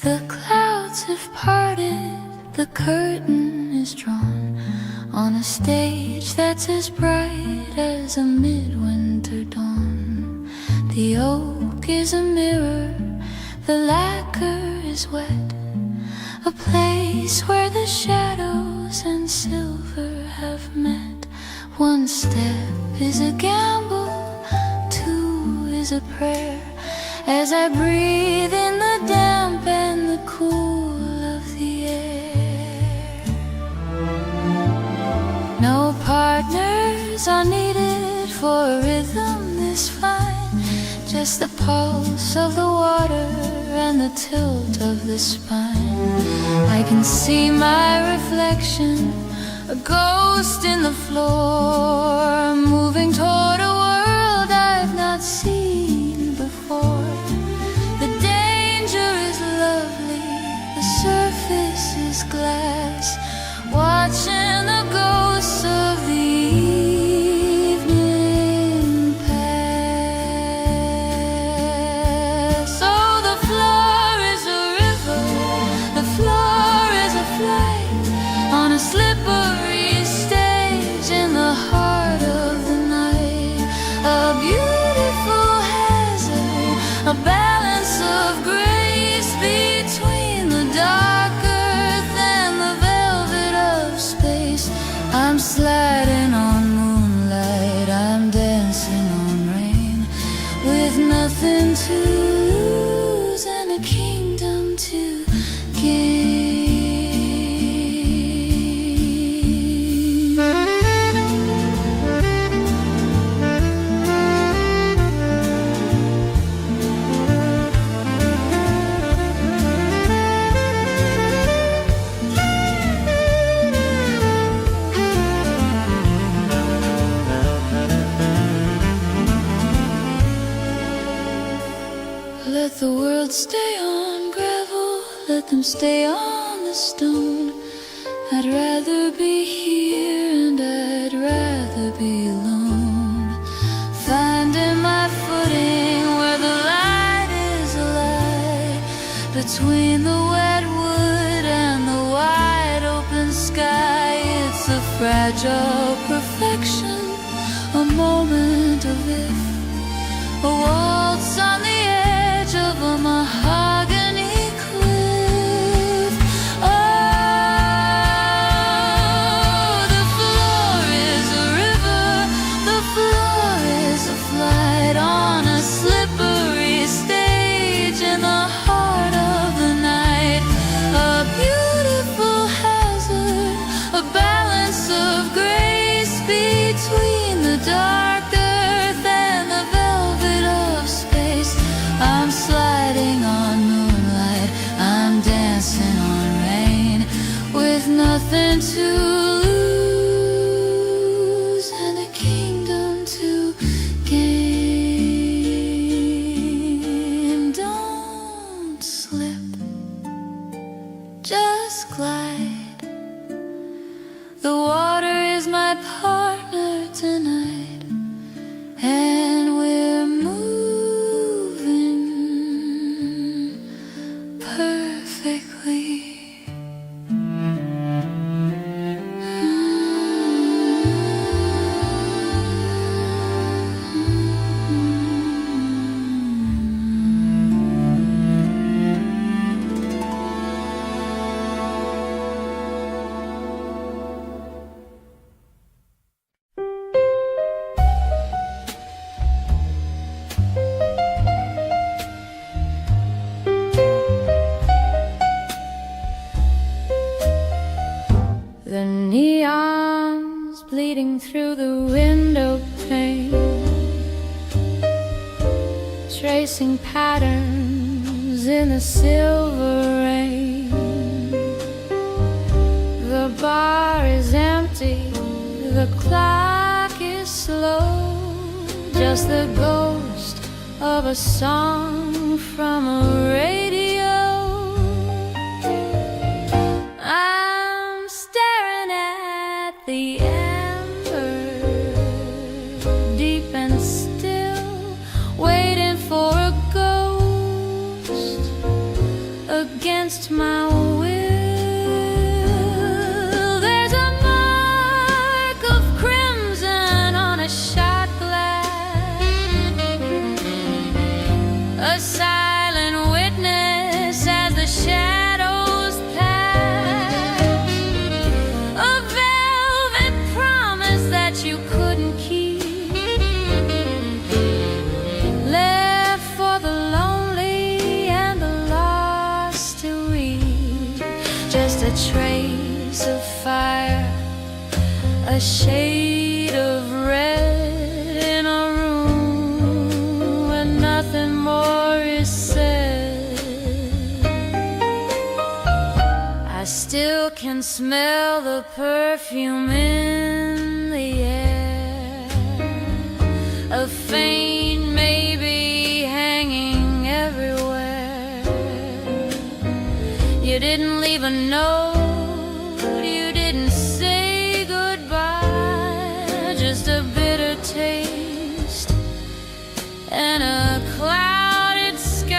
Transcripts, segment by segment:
The clouds have parted, the curtain is drawn on a stage that's as bright as a midwinter dawn. The oak is a mirror, the lacquer is wet, a place where the shadows and silver have met. One step is a gamble, two is a prayer, as I breathe in the damp and the cool of the air. No partners are needed for a rhythm this fine, just the pulse of the water and the tilt of the spine. I can see my reflection, a ghost in the floor, moving toward a world I've not seen before. The danger is lovely, the surface is glass, watching the ghosts of the evening pass. Oh, the floor is a river, the floor is a flight on a slippery stage in the heart of the night. A beautiful hazard, a balance of grace between the dark earth and the velvet of space. I'm sliding on moonlight, I'm dancing on rain, with nothing to lose and a kingdom to gain. Let the world stay on gravel, let them stay on the stone. I'd rather be here and I'd rather be alone, finding my footing where the light is alight, between the wet wood and the wide open sky. It's a fragile perfection, a moment of if, a waltz on the edge of a mahogany cliff. Oh, the floor is a river, the floor is a flight on a slippery stage in the heart of the night. A beautiful hazard, a balance of grace between the dark earth and the velvet of space. I'm sliding on moonlight, I'm dancing on rain, with nothing to lose and a kingdom to gain. Don't slip, just glide. The water is my partner tonight, and we're moving perfectly. The neon's bleeding through the window pane, tracing patterns in the silver rain. The bar is empty, the clock is slow, just the ghost of a song from a radio. I'm staring at the ember, deep and still, waiting for a ghost again. against my will. There's a mark of crimson on a shot glass, a silent witness as the shadows pass, a velvet promise that you couldn't keep, left for the lonely and the lost to read. Just a trace of fire, a shade of red in a room where nothing more is said. I still can smell the perfume in the air, a faint maybe hanging everywhere. You didn't leave a note, you didn't say goodbye, just a bitter taste and a clouded sky.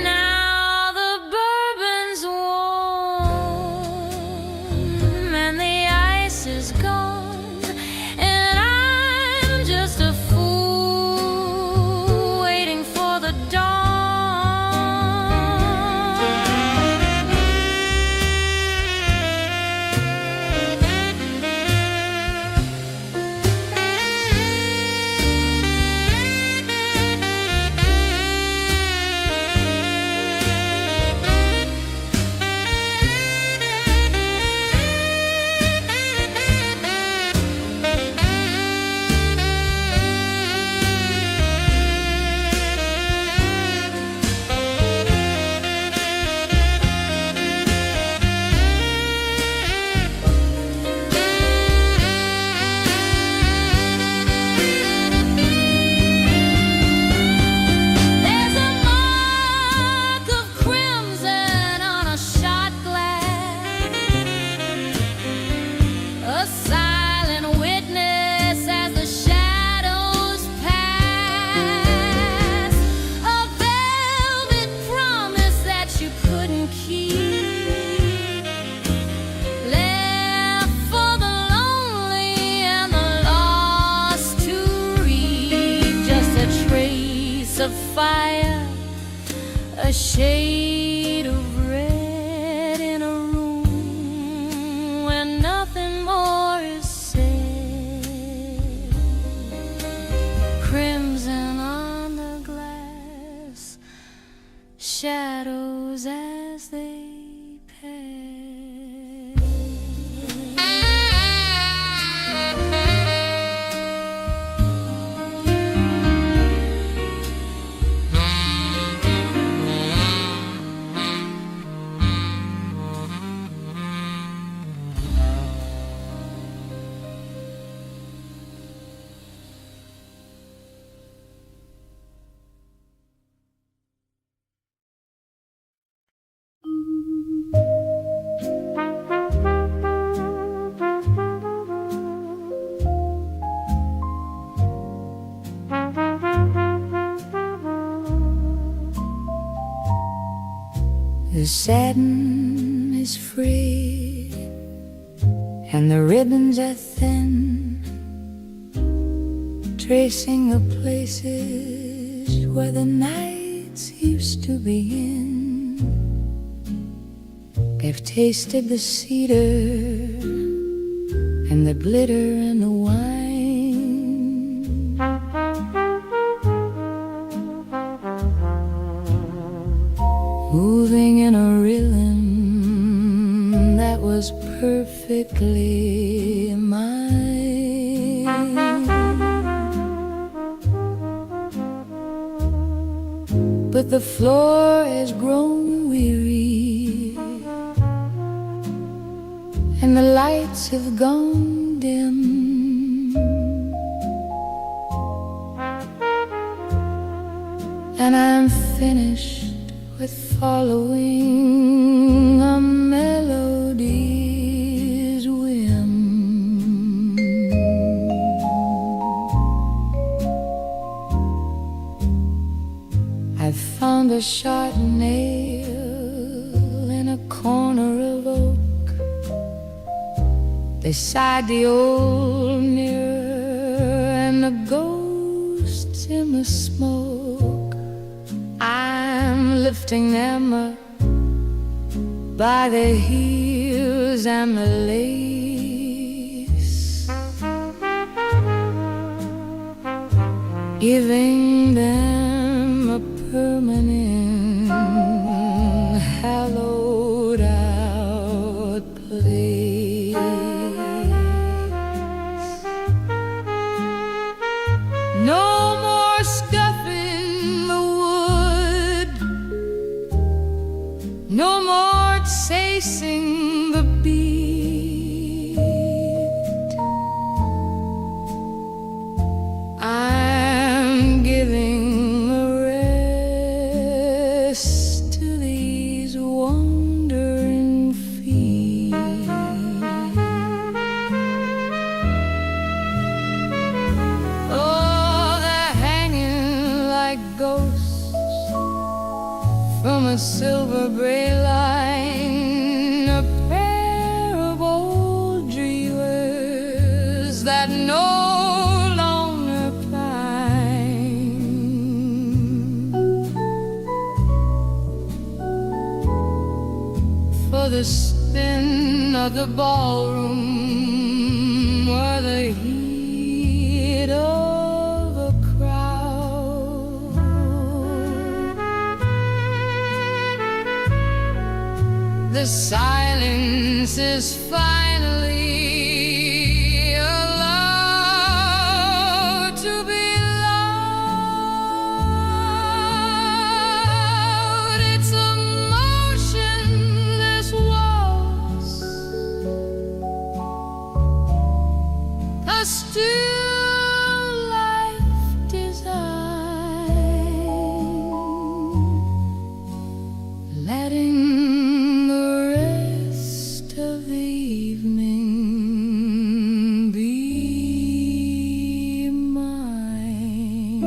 Now the bourbon's warm and the ice is gone, and I'm just a fool waiting for the dawn. There's a mark of crimson on a shot glass, a silent witness as the shadows pass, a velvet promise that you couldn't keep, left for the lonely and the lost to read. Just a trace of fire, a shade of red in a room where nothing more is said. Crimson on the glass, shadows as they pass. The satin is free and the ribbons are thin, tracing the places where the nights used to begin. They've tasted the cedar and the glitter and the wine, moving in a rhythm that was perfectly mine. But the floor has grown weary and the lights have gone dim, and I'm finished with following a melody's whim. I I found a sharp nail in a corner of oak beside the old mirror and the ghosts in the smoke. I'm lifting them up by the heels and the lace, giving them a permanent, hallowed out place. No more scuffing the wood, no more chasing the beat. I'm giving a rest to these wandering feet. Oh, they're hanging like ghosts from a silver braid line, a pair of old dreamers that no longer pine. For the spin of the ballroom or the heat of a crowd, the silence is finally allowed to be loud. It's a motionless waltz, a still life design, letting the rest of the evening be mine.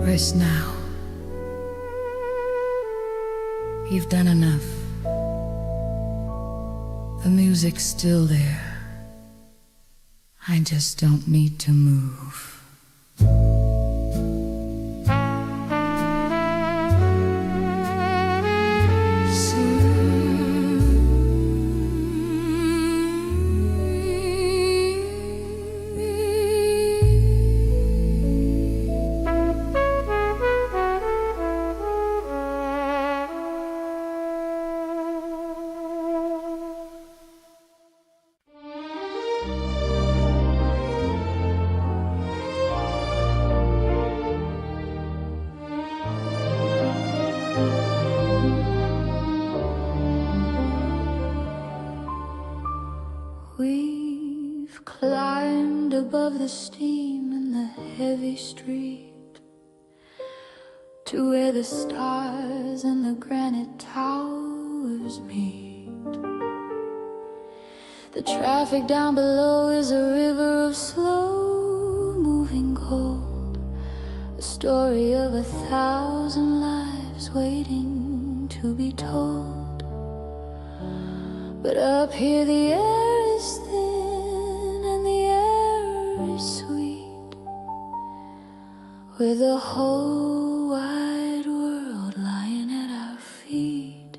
Rest now. You've done enough. The music's still there. I just don't need to move. We've climbed above the steam in the heavy street to where the stars and the granite towers meet. The traffic down below is a river of slow-moving gold, a story of 1,000 lives waiting to be told. But up here the air is thin and the air is sweet, with the whole wide world lying at our feet.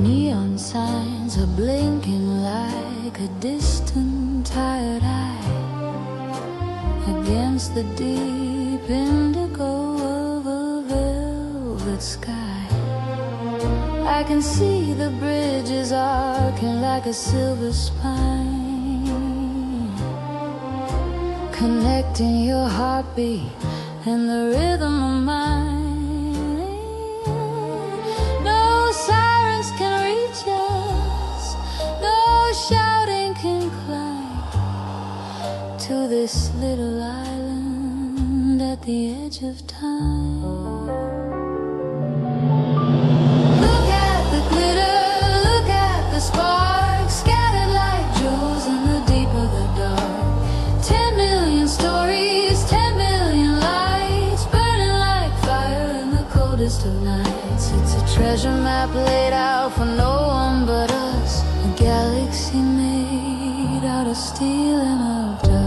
Neon signs are blinking like a distant tired eye against the deep indigo of a velvet sky. I can see the bridges arcing like a silver spine, connecting your heartbeat and the rhythm of mine. No sirens can reach us, no shouting can climb to this little island at the edge of time. Look at the glitter, look at the sparks scattered like treasure map laid out for no one but us. A galaxy made out of steel and of dust.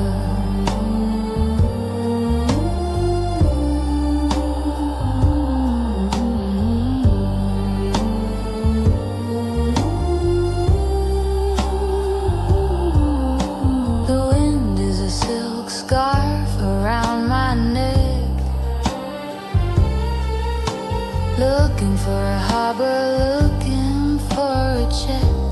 Scarf around my neck, looking for a harbor, looking for a check.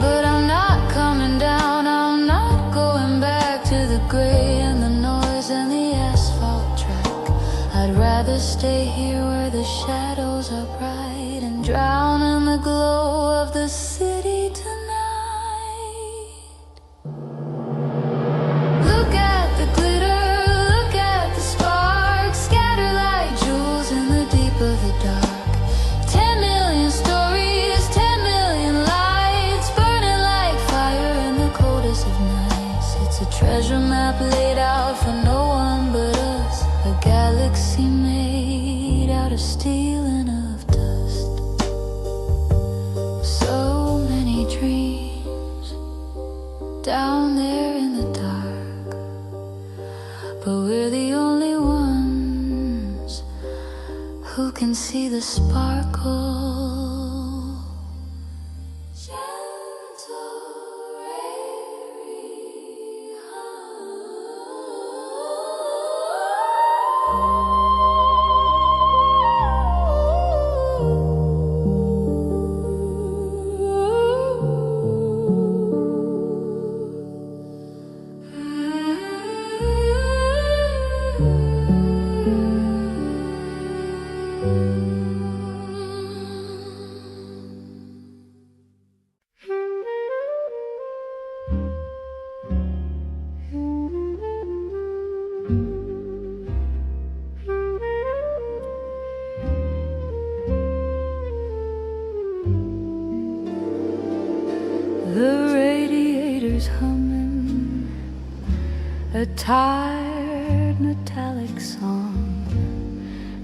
But I'm not coming down, I'm not going back to the gray and the noise and the asphalt track. I'd rather stay here where the shadows are bright and drown in the glow of the city tonight. Treasure map laid out for no one but us. A galaxy made out of steel and of dust. So many dreams down there in the dark, but we're the only ones who can see the sparkle. A tired metallic song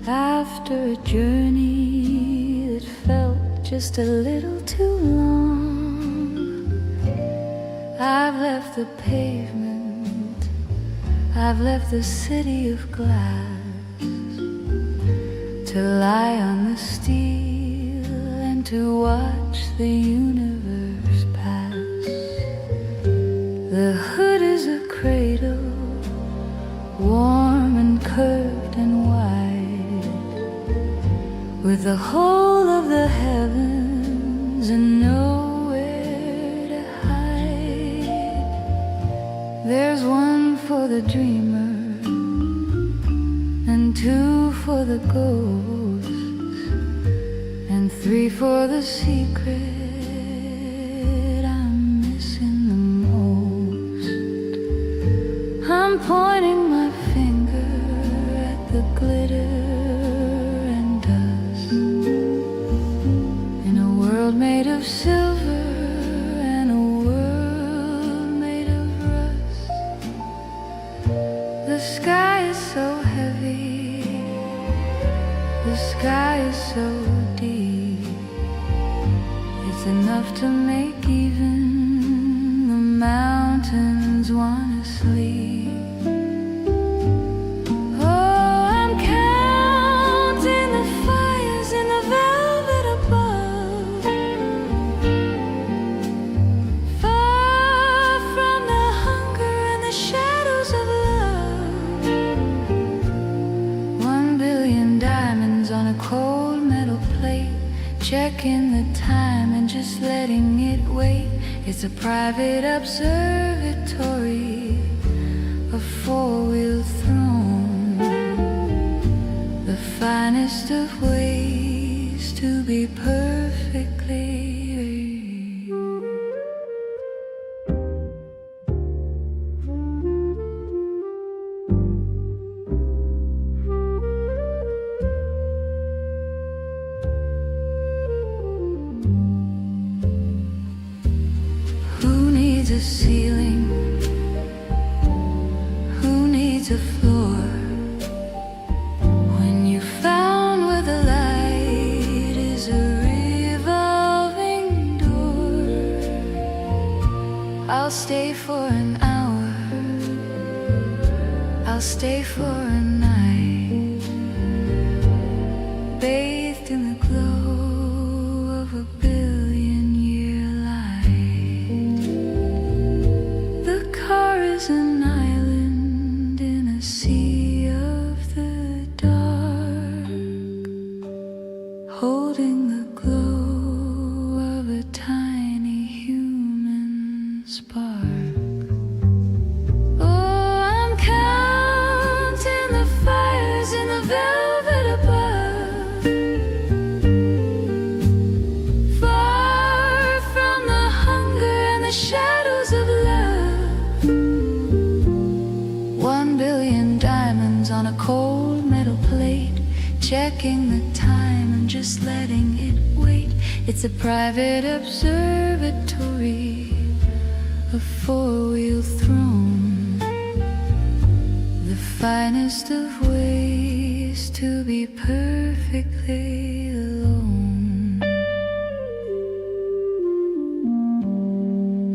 after a journey that felt just a little too long. I've left the pavement, I've left the city of glass, to lie on the steel and to watch the universe pass. The hood is a cradle, warm and curved and wide, with the whole of the heavens and nowhere to hide. There's one for the dreamer and two for the ghosts and three for the secret I'm pointing my finger at the glitter and dust in a world made of silver and a world made of rust. The sky is so heavy, the sky is so deep, it's enough to make even the mountains wanna sleep. Checking the time and just letting it wait. It's a private observatory, a four-wheel throne, the finest of ways to be perfectly. A ceiling, who needs a floor? When you found where the I'll stay for an hour, I'll stay for a night, bathed in the glow of a billion-year light. The car is an island in a sea of the dark, holding the glow of a tiny human spark. Oh, I'm counting the fires in the velvet above, far from the hunger and the shadows of love. 1 billion diamonds on a cold metal plate, checking the time and just letting it wait. It's a private observatory, a four-wheel throne, the finest of ways to be perfectly alone.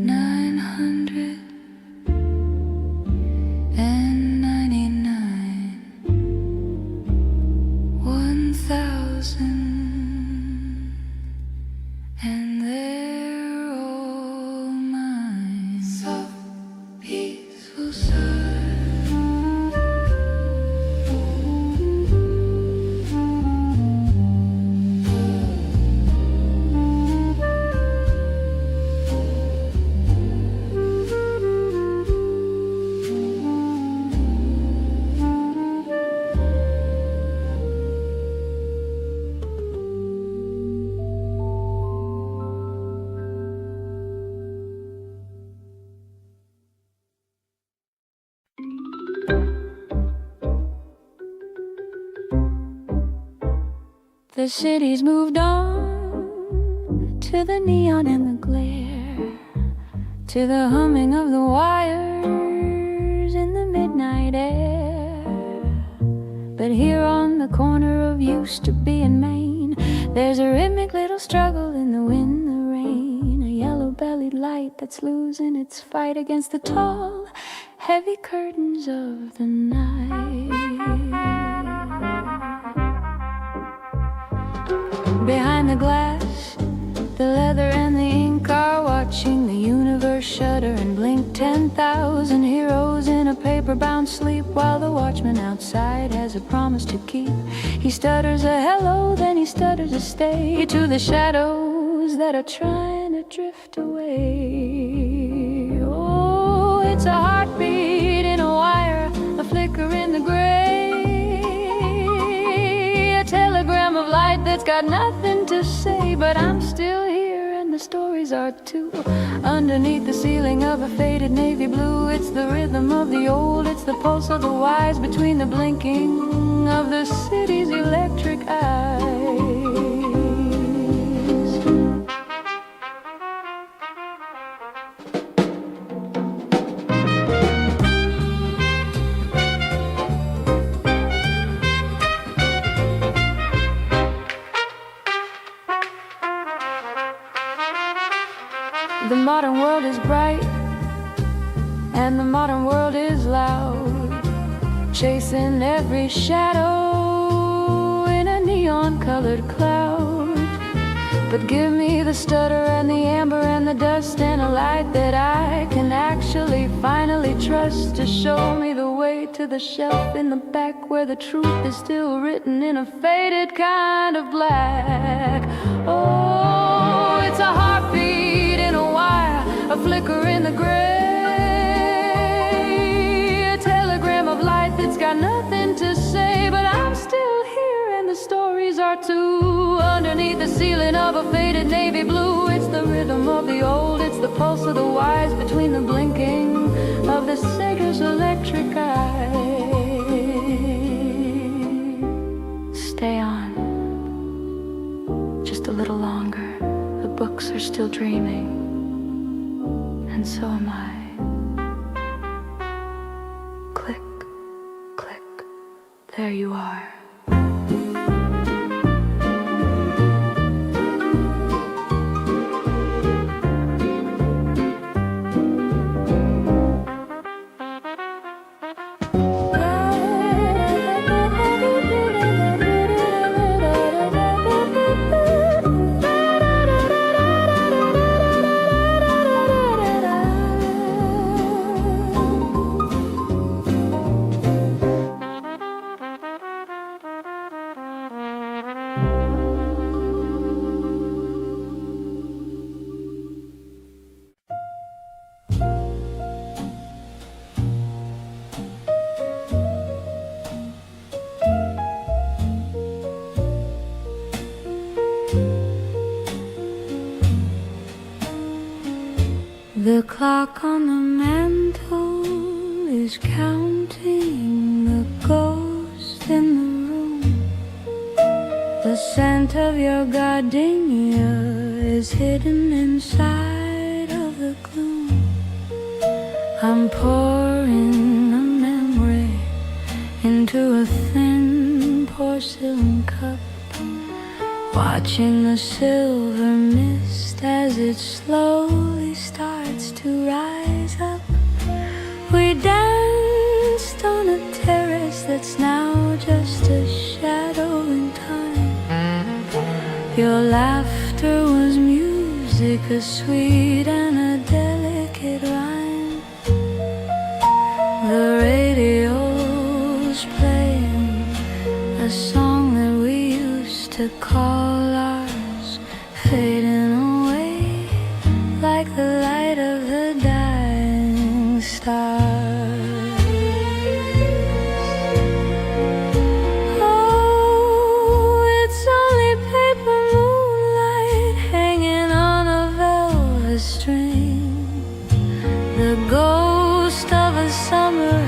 999, 1,000, and they're all mine. Soft, peaceful surf, the city's moved on to the neon and the glare, to the humming of the wires in the midnight air. But here on the corner of used to be in Maine, there's a rhythmic little struggle in the wind, the rain, a yellow-bellied light that's losing its fight against the tall, heavy curtains of the night. Behind the glass, the leather and the ink are watching the universe shudder and blink. 10,000 heroes in a paper-bound sleep, while the watchman outside has a promise to keep. He stutters a hello, then he stutters a stay to the shadows that are trying to drift away. Oh, it's a heartbeat in a wire, a flicker in the gray, a telegram of light that's got nothing to say, but I'm still here and the stories are too. Underneath the ceiling of a faded navy blue, it's the rhythm of the old, it's the pulse of the wise, between the blinking of the city's electric eyes. The modern world is bright, and the modern world is loud, chasing every shadow in a neon-colored cloud. But give me the stutter and the amber and the dust, and a light that I can actually finally trust, to show me the way to the shelf in the back, where the truth is still written in a faded kind of black. Oh, it's a heartbeat in a wire, a flicker in the gray, a telegram of light that's got nothing to say, but I'm still here and the stories are too. Underneath the ceiling of a faded navy blue, it's the rhythm of the old, it's the pulse of the wise, between the blinking of the sailor's electric eye. Stay on just a little longer, the books are still dreaming, and so am I. Click, click, there you are. The clock on the mantle is counting the ghosts in the room. The scent of your gardenia is hidden inside of the gloom. I'm pouring a memory into a thin porcelain cup, watching the silver mist as it slowly starts to rise up. We danced on a terrace that's now just a shadow in time. Your laughter was music, a sweet and a delicate rhyme. The radio's playing a song that we used to call ours, fading away like the light of the dying stars. Oh, it's only paper moonlight hanging on a velvet string, the ghost of a summer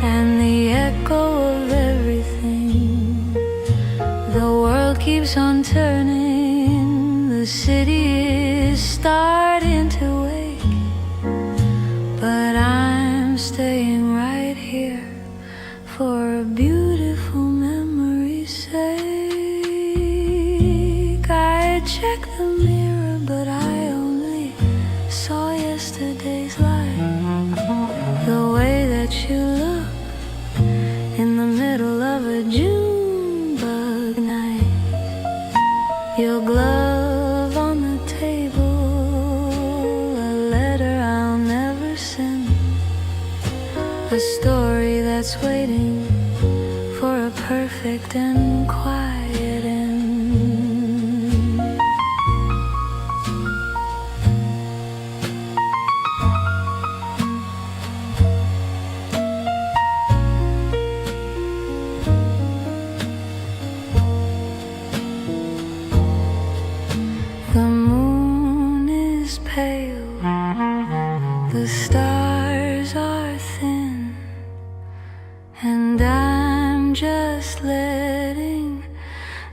and the echo of everything. The world keeps on turning, the city is starting to wake, but I'm staying right here for a beautiful memory's sake. I checked the mirror, but I only saw yesterday's light. The way that you look in the middle of a June bug night, your glove on the table, a letter I'll never send, a story that's waiting for a perfect and quiet end. The moon is pale, the stars are thin, and I'm just letting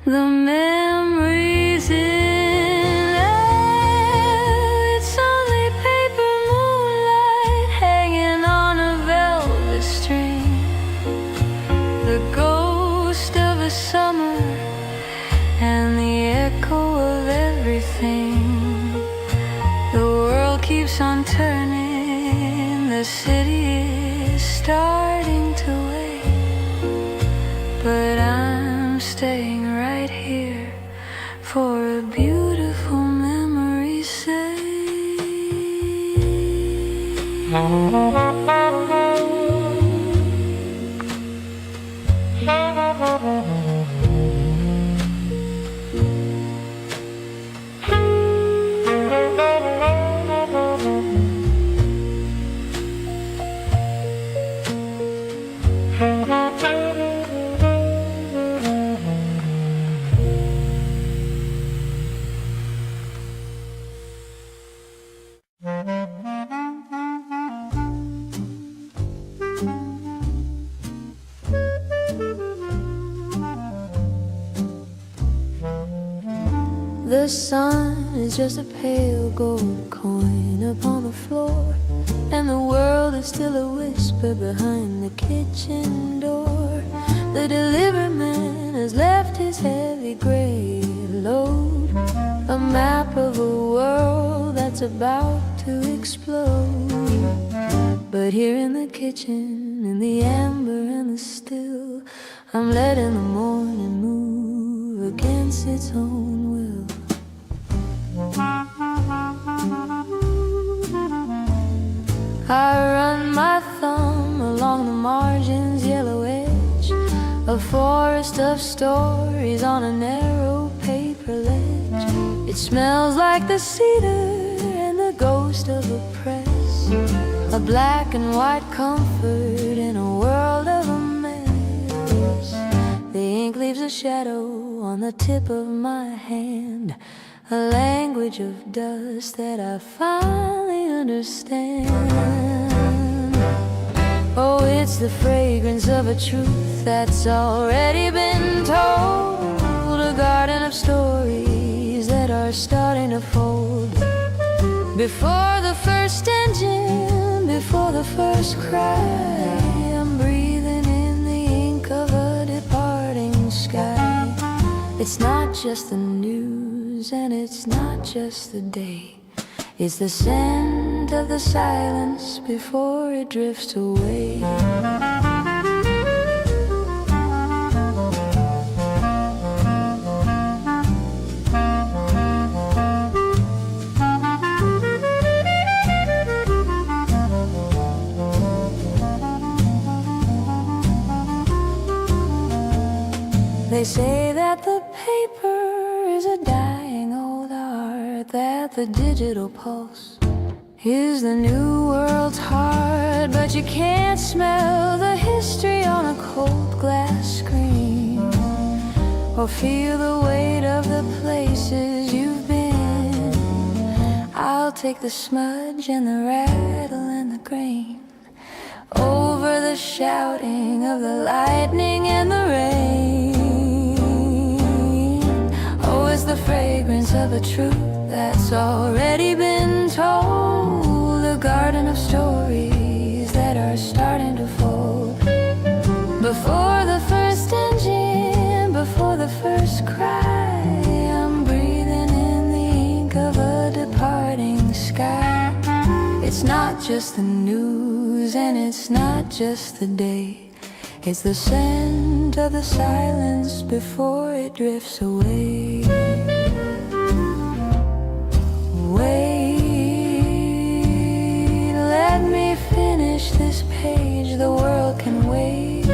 the memories in. Oh, it's only paper moonlight hanging on a velvet string, the ghost of a summer and the echo of everything. The world keeps on turning, the city is starting to wake, but I'm staying right here for a beautiful memory's sake. The sun is just a pale gold coin upon the floor, and the world is still a whisper behind the kitchen door. The delivery man has left his heavy gray load, a map of a world that's about to explode. But here in the kitchen, in the amber and the still, I'm letting the morning move against its own will. I run my thumb along the margin's yellow edge, a forest of stories on a narrow paper ledge. It smells like the cedar and the ghost of a press, a black and white comfort in a world of a mess. The ink leaves a shadow on the tip of my hand, a language of dust that I finally understand. Oh, it's the fragrance of a truth that's already been told, a garden of stories that are starting to fold. Before the first engine, before the first cry, I'm breathing in the ink of a departing sky. It's not just the news and it's not just the day, it's the scent of the silence before it drifts away. They say that the paper is a dying old art, that the digital pulse is the new world's heart, but you can't smell the history on a cold glass screen, or feel the weight of the places you've been. I'll take the smudge and the rattle and the grain over the shouting of the lightning and the rain. Oh, it's the fragrance of a truth that's already been told, a garden of stories that are starting to fold. Before the first engine, before the first cry, I'm breathing in the ink of a departing sky. It's not just the news and it's not just the day, it's the scent of the silence before it drifts away. Wait, let me finish this page, the world can wait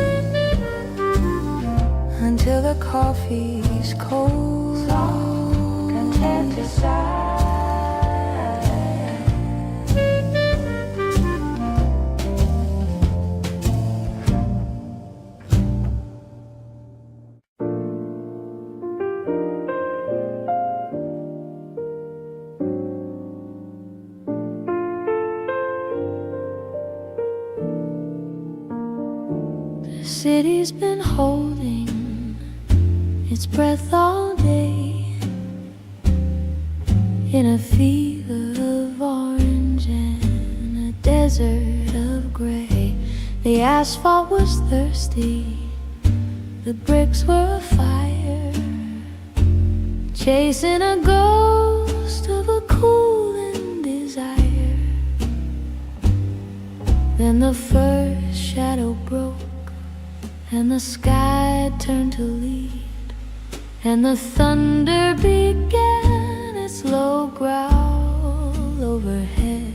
until the coffee's cold, content to sigh. The city's been holding its breath all day in a fever of orange and a desert of gray. The asphalt was thirsty, the bricks were afire, chasing a ghost of a cooling desire. Then the first shadow broke and the sky turned to lead, and the thunder began its low growl overhead.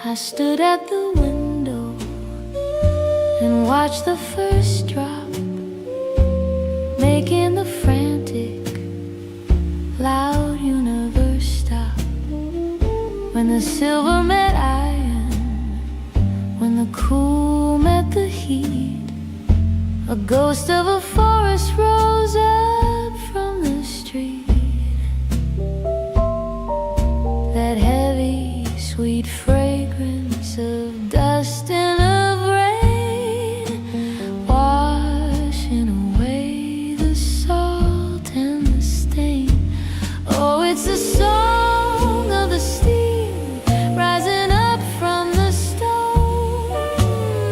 I stood at the window and watched the first drop, making the frantic, loud universe stop. When the silver met iron, when the cool met the heat, a ghost of a forest rose up from the street. That heavy, sweet fragrance of dust and of rain, washing away the salt and the stain. Oh, it's the song of the steam rising up from the stone,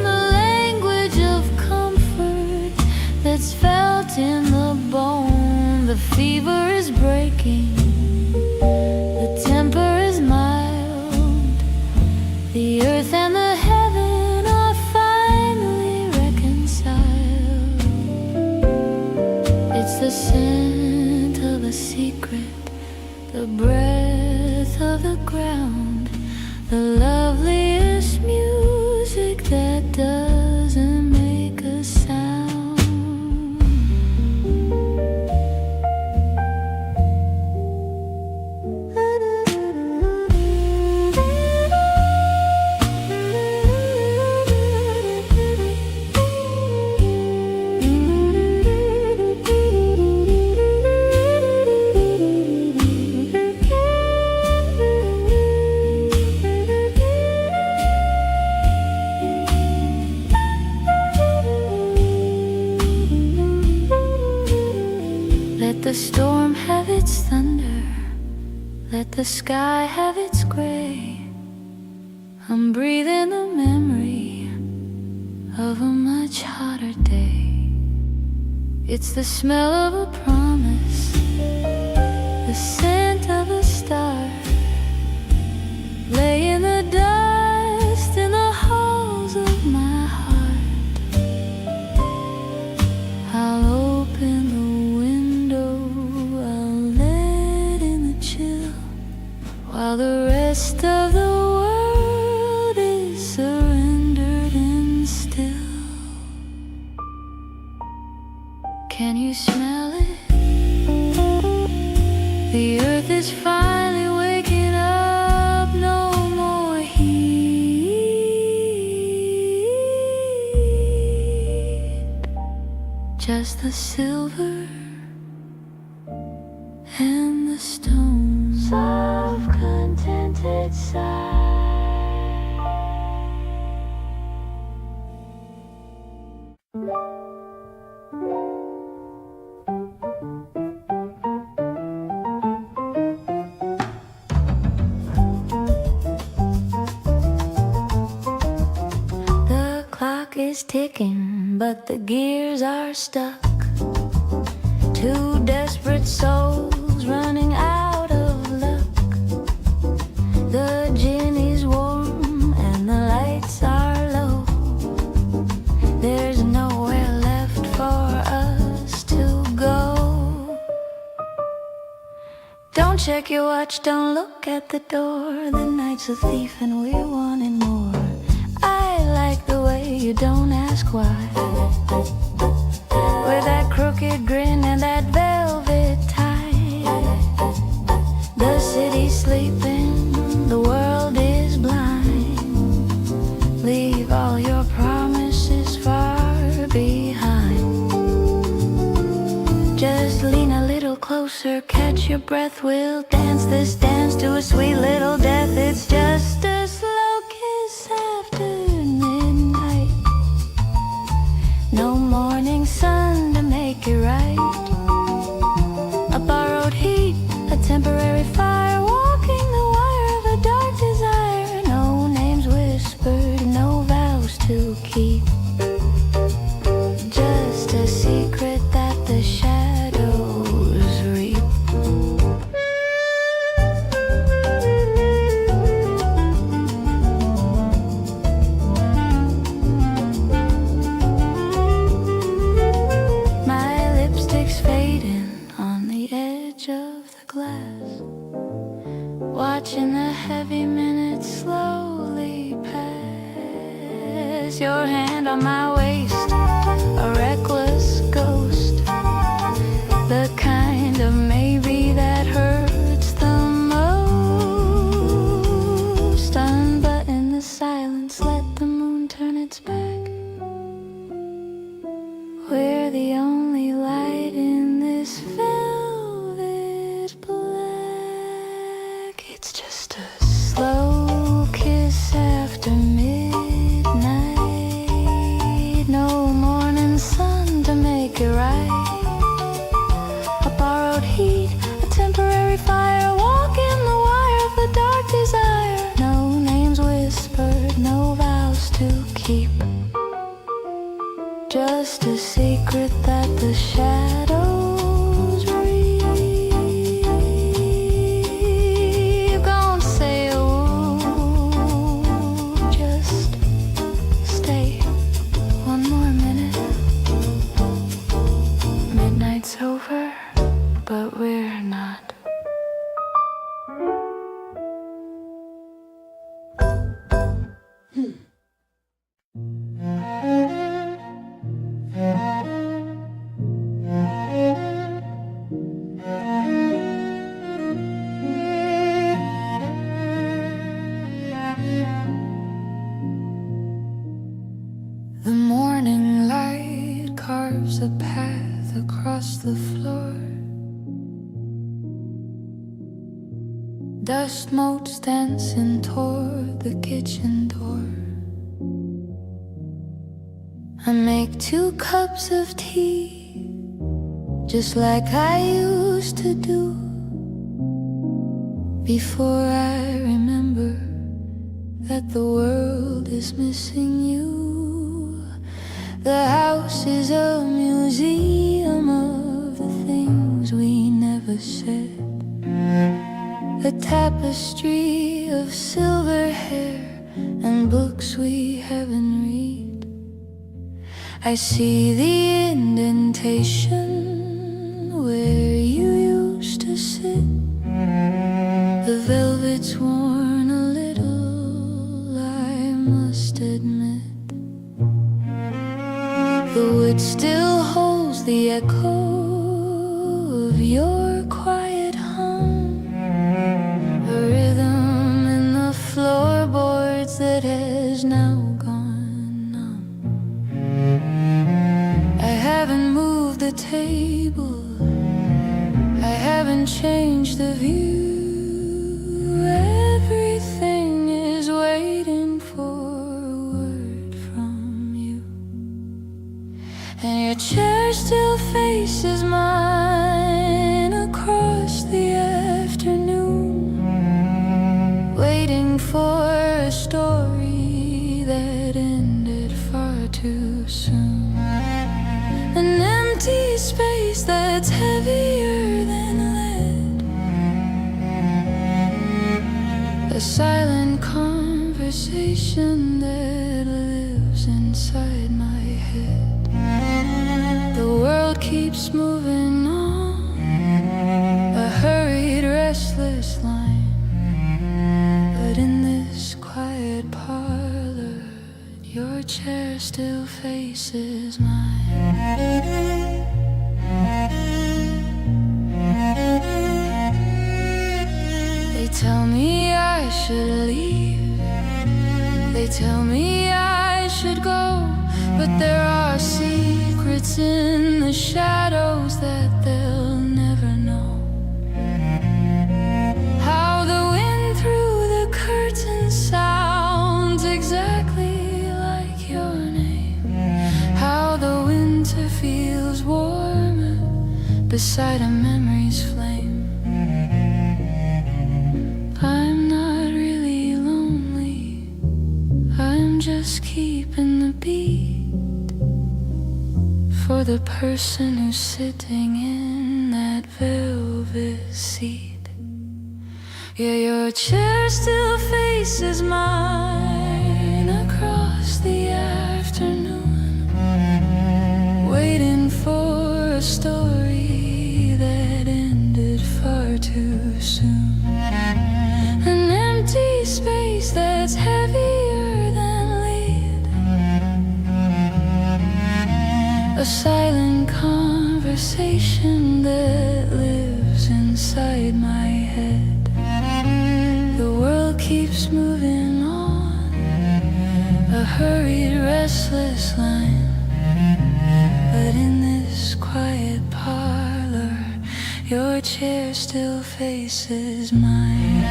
the language of comfort that's felt in the bone. The fever is breaking, the temper is mild, the earth and the heaven are finally reconciled. It's the scent of a secret, the breath of the ground, the loveliest music that doesn't make a sound. let the sky have its gray. I'm breathing the memory of a much hotter day. It's the smell of a promise, the scent of a star, lay in the dust in the halls of my heart. I'll open the window, I'll let in the chill, while the rest of the world is surrendered and still. Can you smell it? The earth is finally waking up, no more heat, just the silver and the stones of contented sight. The clock is ticking, but the gears are stuck. Two desperate souls running out of luck. The gin is warm and the lights are low. There's nowhere left for us to go. Don't check your watch, don't look at the door. The night's a thief and we're wanting more. I like the way you don't ask why, with that crooked grin and that velvet tie. The city's sleeping, the world is blind. Leave all your promises far behind. Just lean a little closer, catch your breath. We'll dance this dance to a sweet little death. It's just a slow kiss after midnight. No morning sun to make it right. A borrowed heat, a temporary fire, walking the wire of a dark desire. No names whispered, no vows to keep, just a secret that the shadows reap. My lipstick's fading on the edge of the glass, watching the heavy minutes slowly pass. Your hand on my waist, a reckless ghost, the kind of maybe that hurts the most. Unbutton the silence, let the moon turn its back. We're the only light in this velvet black. It's just a slow kiss after midnight. No morning sun to make it right. A borrowed heat, a temporary fire, walking the wire of the dark desire. No names whispered, no vows to keep, just a secret that the shadows reap. Don't say a word, just stay one more minute. Midnight's over, but we're not. The morning light carves a path across the floor. Dust motes dancing toward the kitchen door. I make 2 cups of tea, just like I used to do. before I remember that the world is missing you. The house is a museum of the things we never said, a tapestry of silver hair and books we haven't read. I see the indentation where you used to sit. The velvet's worn a little, I must admit. The wood still holds the echo of your quiet hum, a rhythm in the floorboards that has now gone numb. I haven't moved the table, I haven't changed the view. Everything is waiting for a word from you. And your chair still faces mine across the afternoon, waiting for a story that ended far too soon. An empty space that's heavier than lead, a silent conversation that lives inside my head. The world keeps moving on, a hurried, restless line. But in this quiet parlor, your chair still faces mine. They tell me I should leave, they tell me I should go, but there are secrets in the shadows that they'll never know. How the wind through the curtain sounds exactly like your name. How the winter feels warmer beside a memory's flame. I'm not really lonely, I'm just keeping the beat for the person who's sitting in that velvet seat. Yeah, your chair still faces mine across the afternoon, waiting for a story that ended far too soon. An empty space that's heavier than lead, a silent conversation that lives inside my head. The world keeps moving on, a hurried, restless line. But in this quiet parlor, your chair still faces mine.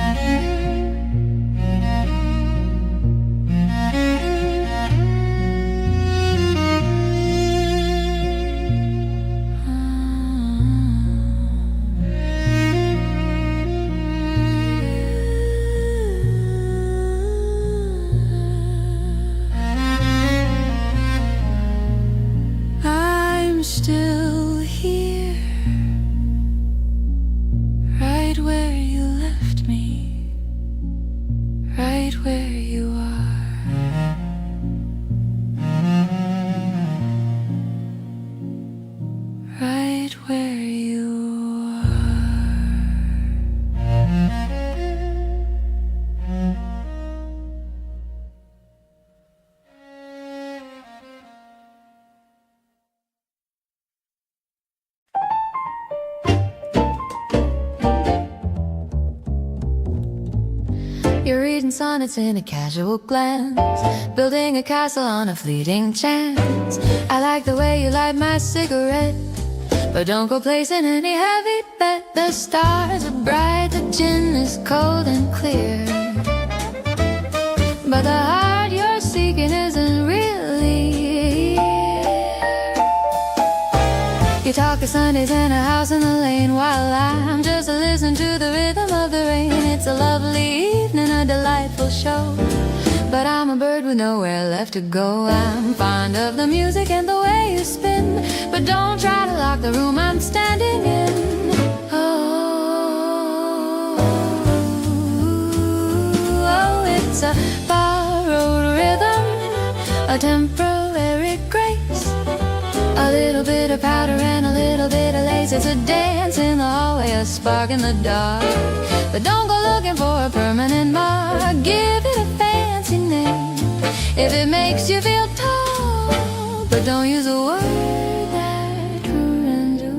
I'm still here, right where you left me, right where you are, right where you are. You're reading sonnets in a casual glance, building a castle on a fleeting chance. I like the way you light my cigarette, but don't go placing any heavy bet. The stars are bright, the gin is cold and clear, but the heart you're seeking isn't really here. You talk of Sundays in a house in the lane, while I'm just listening to the rhythm of the rain. it's a lovely evening, a delightful show. But I'm a bird with nowhere left to go. I'm fond of the music and the way you spin, but don't try to lock the room I'm standing in. Oh, it's a borrowed rhythm, a temporary grace, a little bit of powder and a little bit of lace. It's a dance in the hallway, a spark in the dark. But don't go looking for a permanent mark. Give it a fancy name if it makes you feel tall, but don't use a word that ruins you.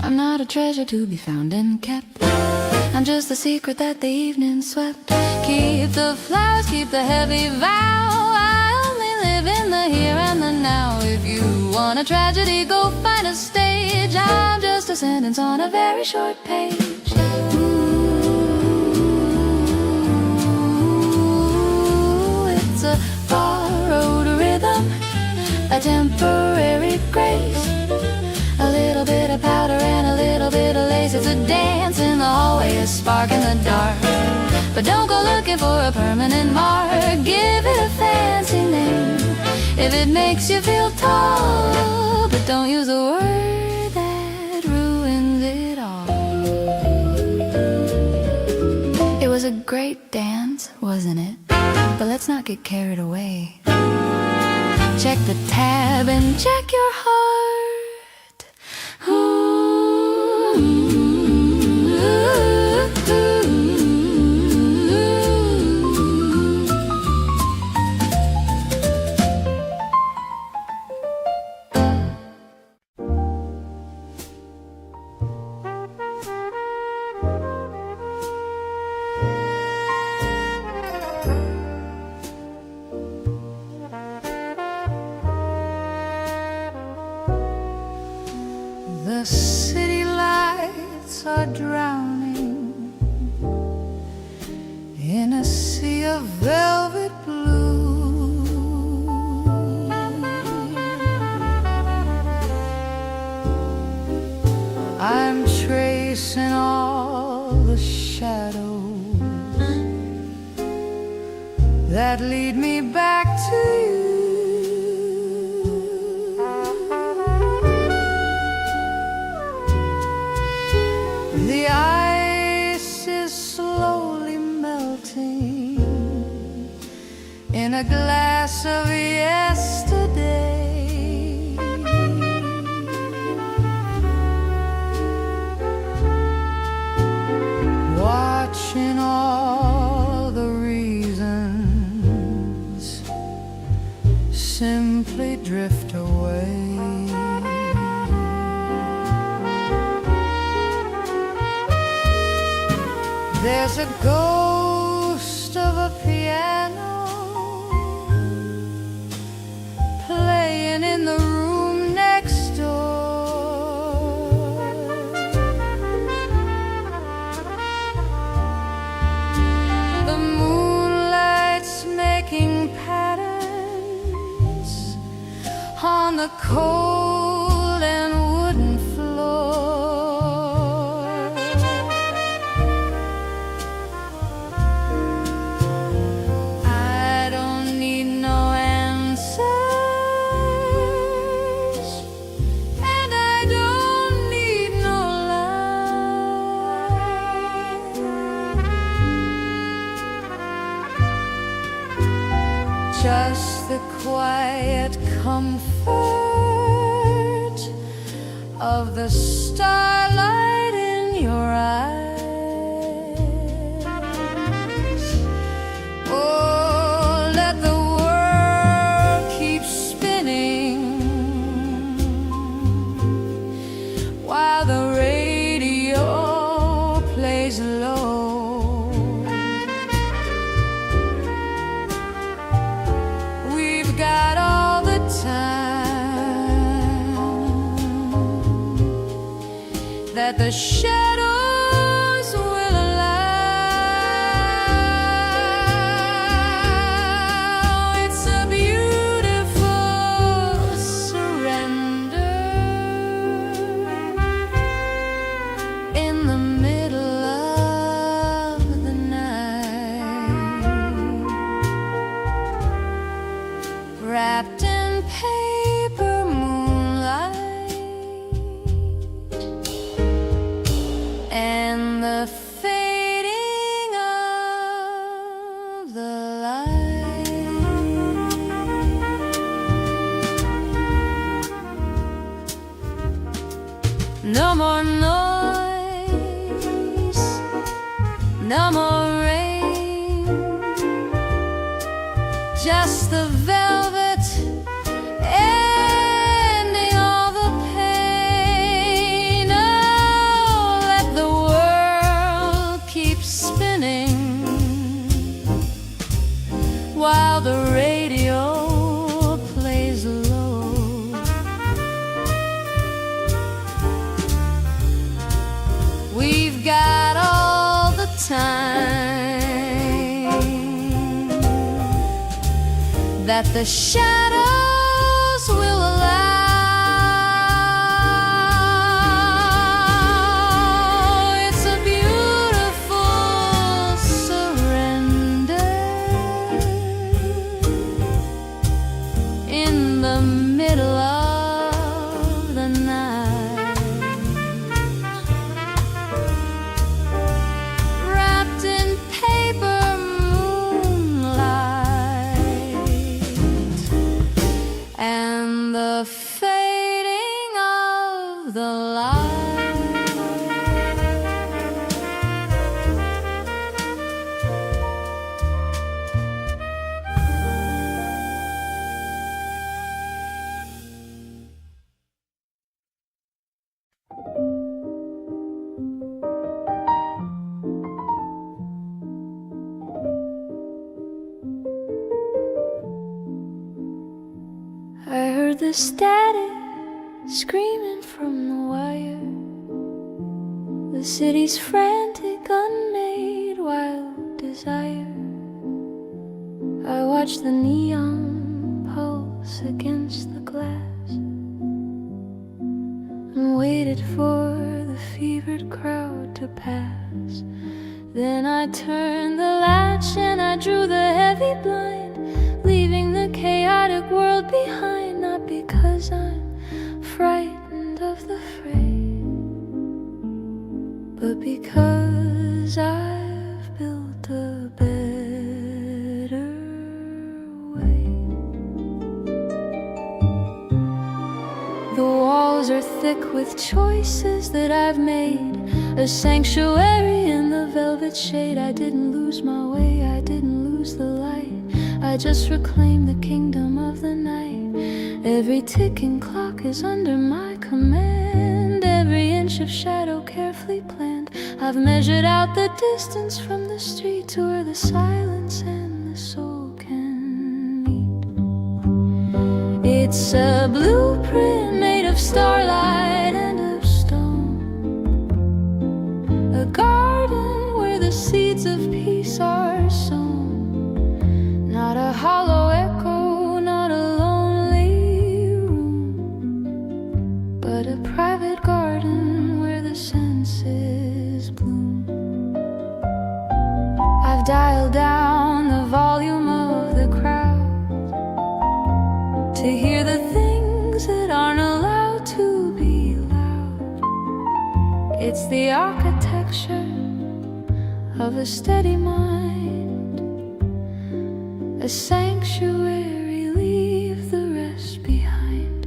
I'm not a treasure to be found and kept. I'm just the secret that the evening swept. Keep the flowers, keep the heavy vow. I only live in the here and the now. If you want a tragedy, go find a stage. I'm just a sentence on a very short page. Ooh, it's a borrowed rhythm, a temporary grace, a little bit of powder and a little bit of lace. It's a dance in the hallway, a spark in the dark. But don't go looking for a permanent mark. Give it a fancy name if it makes you feel tall, but don't use a word that ruins it all. It was a great dance, wasn't it? But let's not get carried away. Check the tab and check your heart. The city lights are drowning in a sea of velvet blue. I'm tracing all the shadows that lead me back to you. The ice is slowly melting in a glass of yesterday. Watching all the reasons simply drift away. There's a ghost of a piano playing in the room next door. The moonlight's making patterns on the cold and wooden floor. Just the quiet comfort of the starlight in your eyes. Oh, let the world keep spinning while the radio plays low. Got all the time that the shadows will allow. wrapped in paper moonlight, and the fading of the light. No more noise, no more rain, just the velvet ending all the pain. Oh, let the world keep spinning while the radio plays low. We've got all the time that the shadows will allow. It's a beautiful surrender in the middle of the night, wrapped in paper moonlight, and the fading of the light. I heard the static screaming from the wire, the city's frantic, unmade, wild desire. I watched the neon pulse against the glass and waited for the fevered crowd to pass. Then I turned the latch and I drew the heavy blind, leaving the chaotic world behind. Not because I'm frightened of the fray, but because I've built a better way. The walls are thick with choices that I've made, a sanctuary in the velvet shade. I didn't lose my way, I didn't lose the light, I just reclaimed the kingdom of the night. Every ticking clock is under my command, every inch of shadow carefully planned. I've measured out the distance from the street to where the silence and the soul can meet. It's a blueprint made of starlight and of stone, a garden where the seeds of peace are sown. Not a hollow echo, not a lonely room, but a private garden where the senses bloom. I've dialed down the volume of the crowd to hear the things that aren't allowed to be loud. It's the architecture of a steady mind, a sanctuary, leave the rest behind.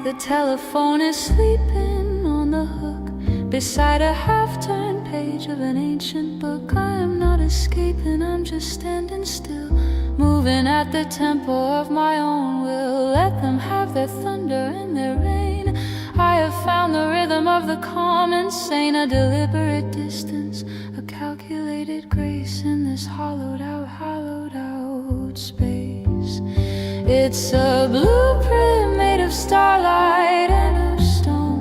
The telephone is sleeping on the hook beside a half-turned page of an ancient book. I am not escaping, I'm just standing still, moving at the tempo of my own will. Let them have their thunder and their rain. I have found the rhythm of the calm and sane, a deliberate distance, a calculated grace in this hollowed out space. It's a blueprint made of starlight and of stone,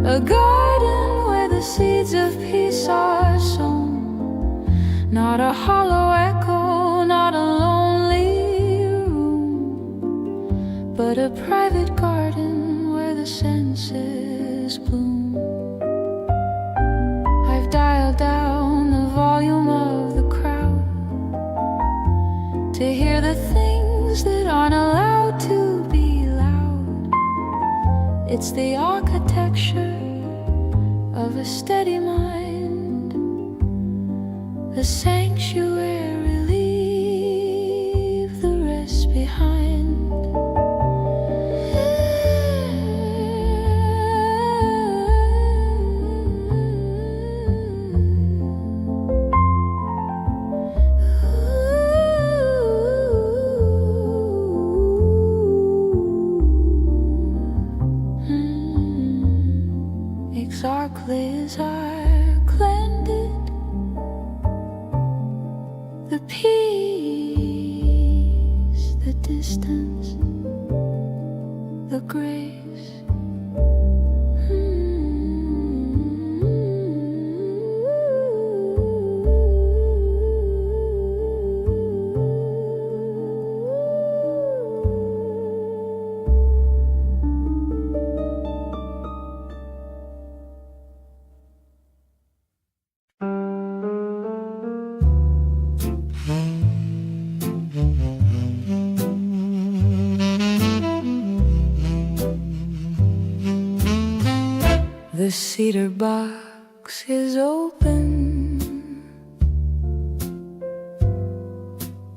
a garden where the seeds of peace are sown. Not a hollow echo, not a lonely room, but a private garden where the senses roses bloom. I've dialed down the volume of the crowd to hear the things that aren't allowed to be loud. It's the architecture of a steady mind, the sanctuary, leave the rest behind. Exactly as I planned it, the peace, the distance, the grace. The cedar box is open,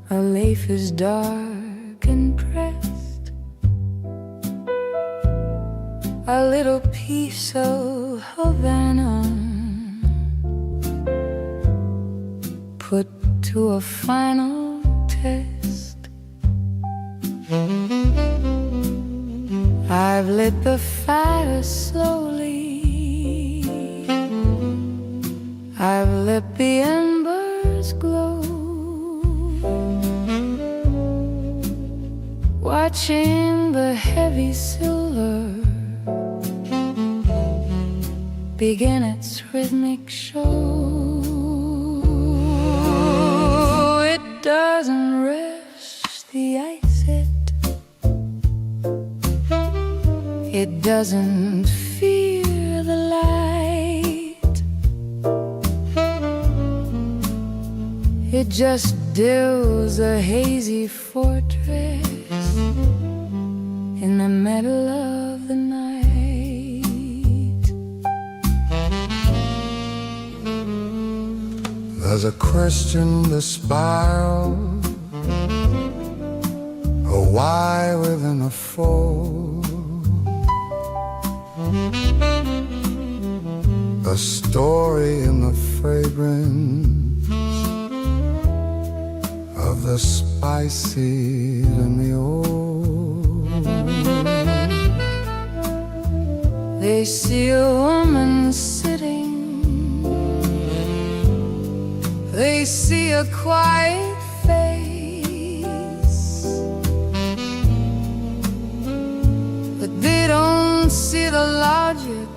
a leaf is dark and pressed, a little piece of Havana put to a final test. I've lit the fire slowly, I've let the embers glow, watching the heavy silver begin its rhythmic show. It doesn't rest the ice it doesn't fear the light, it just builds a hazy fortress in the middle of the night. There's a question to spiral, a why within a fold, a story in the fragrance of the spicy and the old. They see a woman sitting, they see a quiet face, but they don't see the logic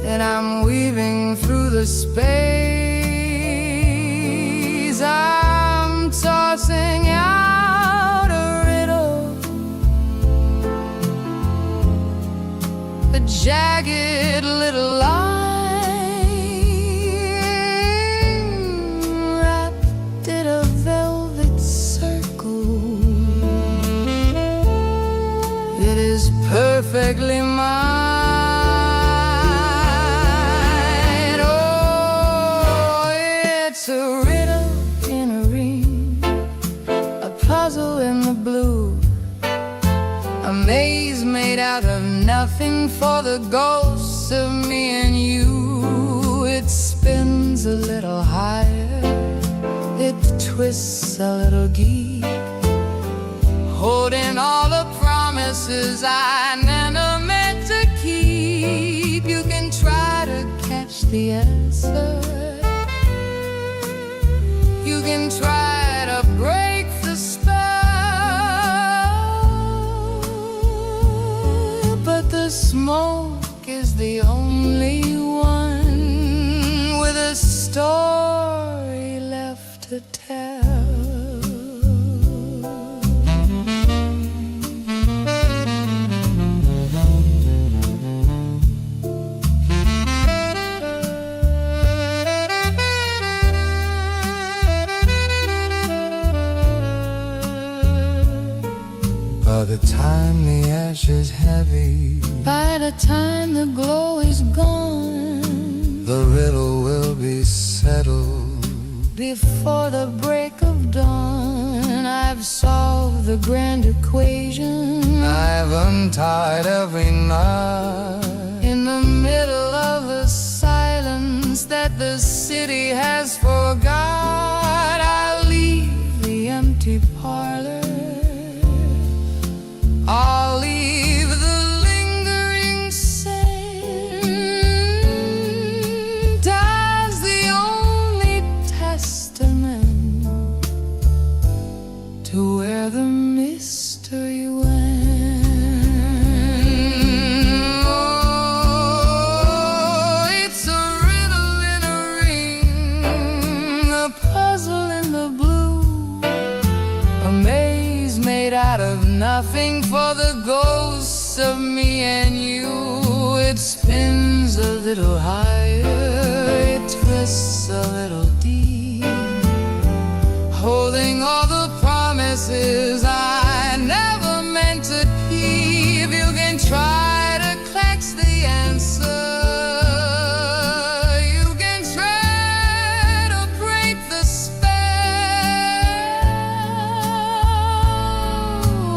that I'm weaving through the space. I'm tossing out a riddle, a jagged little line wrapped in a velvet circle. It is perfectly mine. It's a riddle in a ring, a puzzle in the blue, a maze made out of nothing for the ghosts of me and you. It spins a little higher, it twists a little geek, holding all the promises I never meant to keep. You can try to catch the answer, you can try to break the spell, but the smoke is the only one with a story left to tell. time the ash is heavy, by the time the glow is gone, the riddle will be settled. before the break of dawn, I've solved the grand equation. I've untied every knot. In the middle of the silence that the city has forgot, I'll leave the empty parlor. I'll leave the lingering scent as the only testament to where the mystery went. Oh, it's a riddle in a ring, a puzzle in the blue, a maze made out of nothing for the ghosts of me and you. It spins a little higher, it twists a little deep, holding all the promises I never meant to keep. You can try to catch the answer, you can try to break the spell,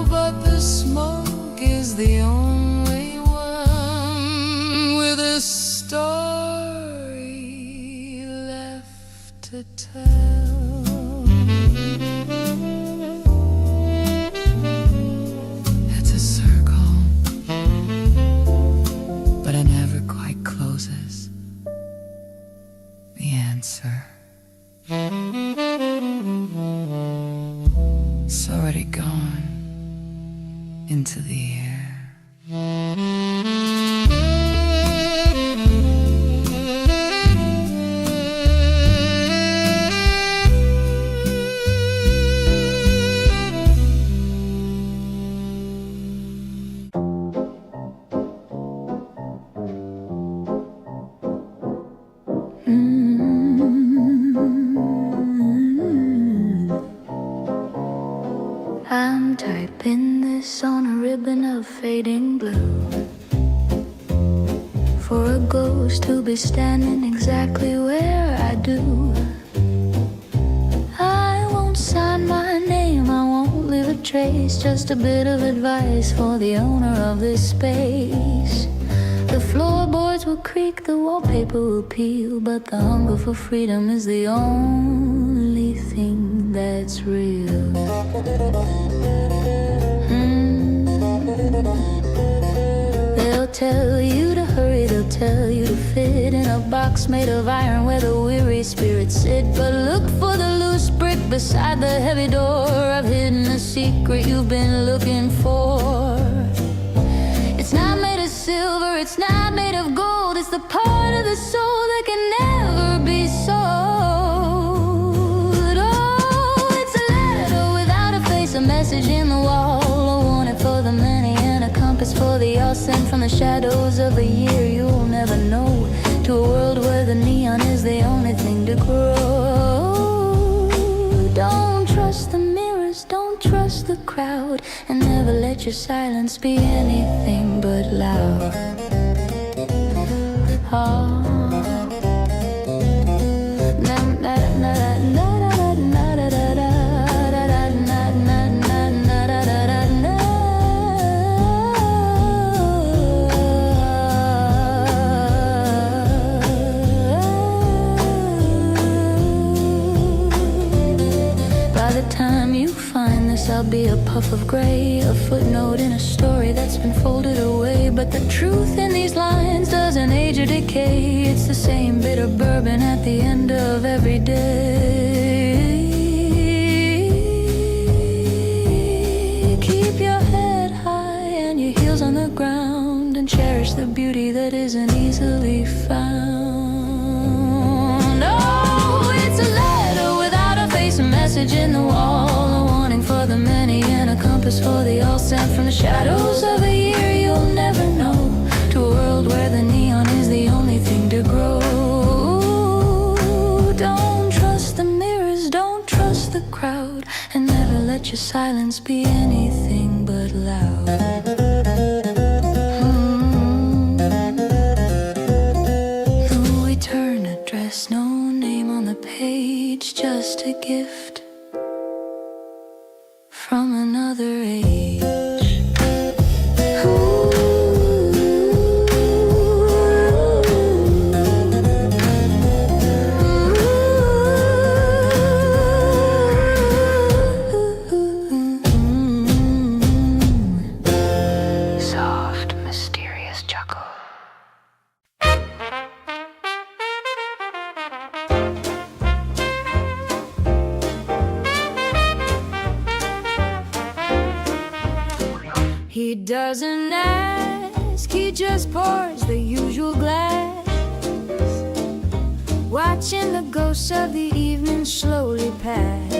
but the smoke is the only one with a story left to tell. It's a circle, but it never quite closes. The answer, it's already gone into the air. I'm typing this on a ribbon of fading blue, for a ghost to be standing exactly where I do. I won't sign my name, I won't leave a trace, just a bit of advice for the owner of this space. The floorboards will creak, the wallpaper will peel, but the hunger for freedom is the only thing that's real. They'll tell you to hurry, they'll tell you to fit in a box made of iron where the weary spirits sit. But look for the loose brick beside the heavy door. I've hidden a secret you've been looking for. It's not made of silver, it's not made of gold, it's the part of the soul that can never be sold. Oh, it's a letter without a face, a message in the wall, a warning for the many and a compass for the all, sent from the shadows of the year you'll never know, to a world where the neon is the only thing to grow. Don't trust the mirrors, don't trust the crowd, and never let your silence be anything but loud. Oh. I'll be a puff of gray, a footnote in a story that's been folded away. But the truth in these lines doesn't age or decay. It's the same bitter bourbon at the end of every day. Keep your head high and your heels on the ground, and cherish the beauty that isn't easily found. Oh, it's a letter without a face, a message in the wall, a warning for the many and a compass for the all, sent from the shadows of a year you'll never know, to a world where the neon is the only thing to grow. Don't trust the mirrors, don't trust the crowd, and never let your silence be anything but loud. ask, he just pours the usual glass, watching the ghosts of the evening slowly pass.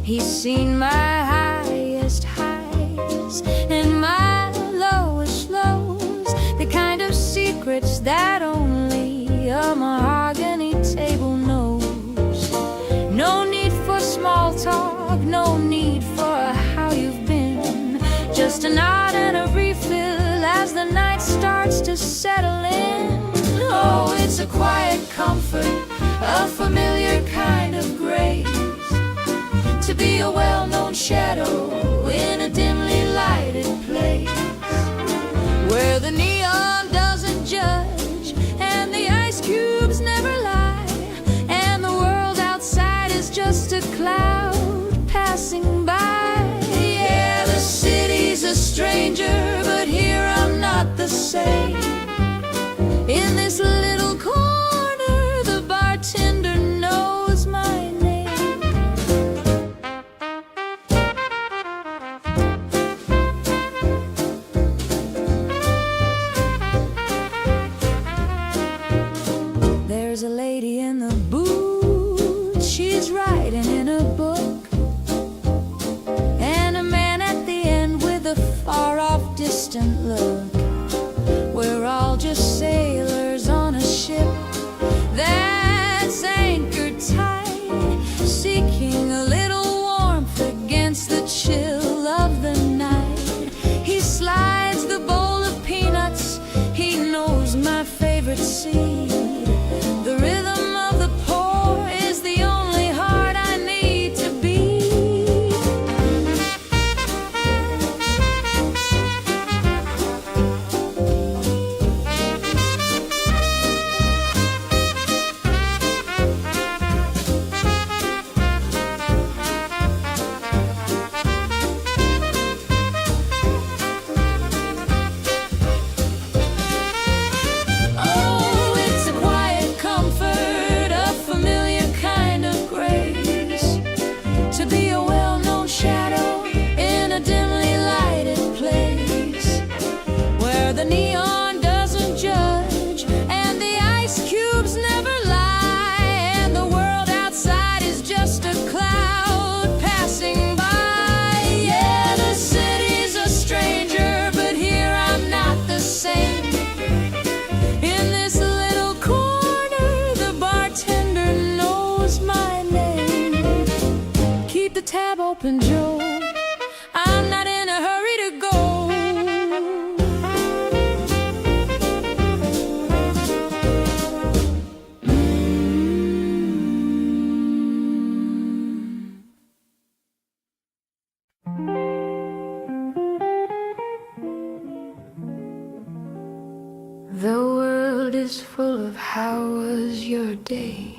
He's seen my highest highs and my lowest lows, the kind of secrets that only a mahogany table knows. No need for small talk, no need for how you've been, just a nod and a refill as the night starts to settle in. Oh, it's a quiet comfort, a familiar kind of grace, to be a well-known shadow in a dimly lighted place, where the neon doesn't judge and the ice cubes never lie, and the world outside is just a cloud passing by. Yeah, the city's a stranger, but here I'm not the same. In this little corner, the bartender knows my name. There's a lady in the booth, she's writing in a book, and a man at the end with a far-off distant look. We're all just sailors on a ship that's anchored tight, seeking a little warmth against the chill of the night. He slides the bowl of peanuts, he knows my favorite seed. The rhythm of the pour is the only heart I need to beat. Neon doesn't judge and the ice cubes never lie, and the world outside is just a cloud passing by. Yeah, the city's a stranger, but here I'm not the same. In this little corner, the bartender knows my name. Keep the tab open, Joe, I'm not in a hurry to go. The world is full of how was your day,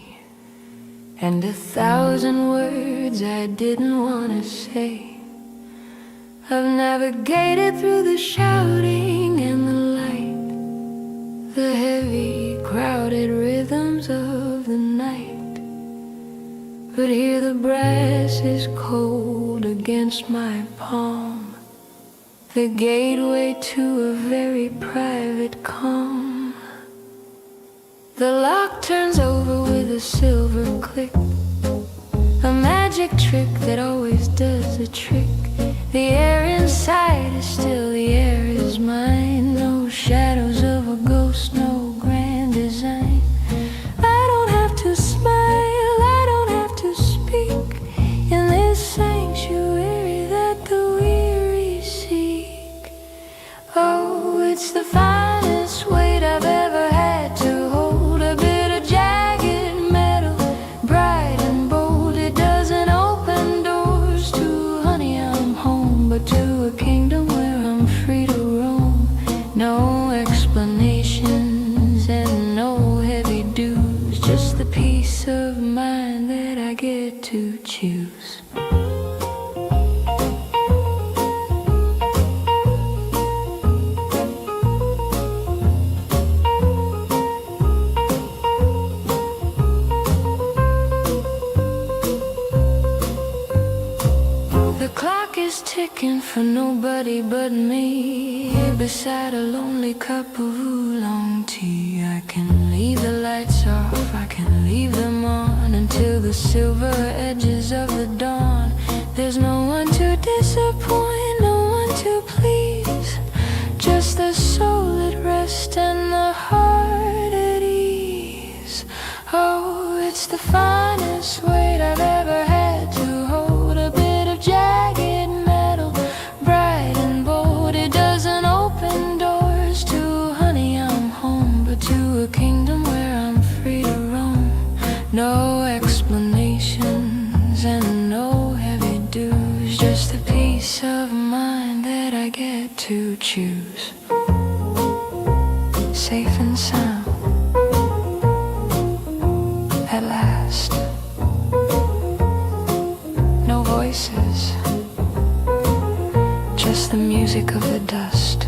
and 1,000 words I didn't want to say. I've navigated through the shouting and the light, the heavy, crowded rhythms of the night. But here the brass is cold against my palm, the gateway to a very private calm. The lock turns over with a silver click, a magic trick that always does the trick. The air inside is still, the air is mine. No shadows of a ghost, no grand design. I don't have to smile, I don't have to speak in this sanctuary that the weary seek. Oh, it's the finest weight I've ever had to hold, a bit of jagged metal, bright and bold. It doesn't open doors to honey, I'm home, but to a kingdom where I'm free to roam. No explanations and no heavy dues, just the peace of mind that I get to choose. The clock is ticking picking for nobody but me. Beside a lonely cup of oolong tea, I can leave the lights off, I can leave them on until the silver edges of the dawn. There's no one to disappoint, no one to please, just the soul at rest and the heart at ease. Oh, it's the finest weight I've ever had to hold, a bit of jagged metal, bright and bold. It doesn't open doors to honey, I'm home, but to a kingdom where I'm free to roam. No explanations and no heavy dues, just the peace of mind that I get to choose. Safe and sound at last. No voices, just the music of the dust.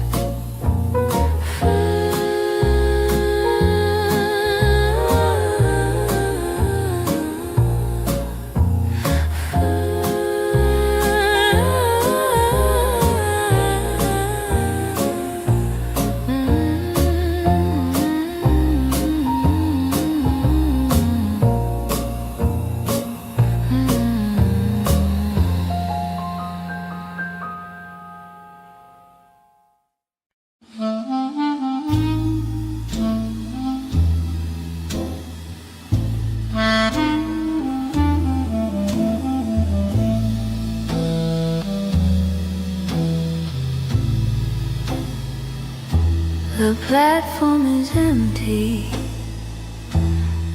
The platform is empty,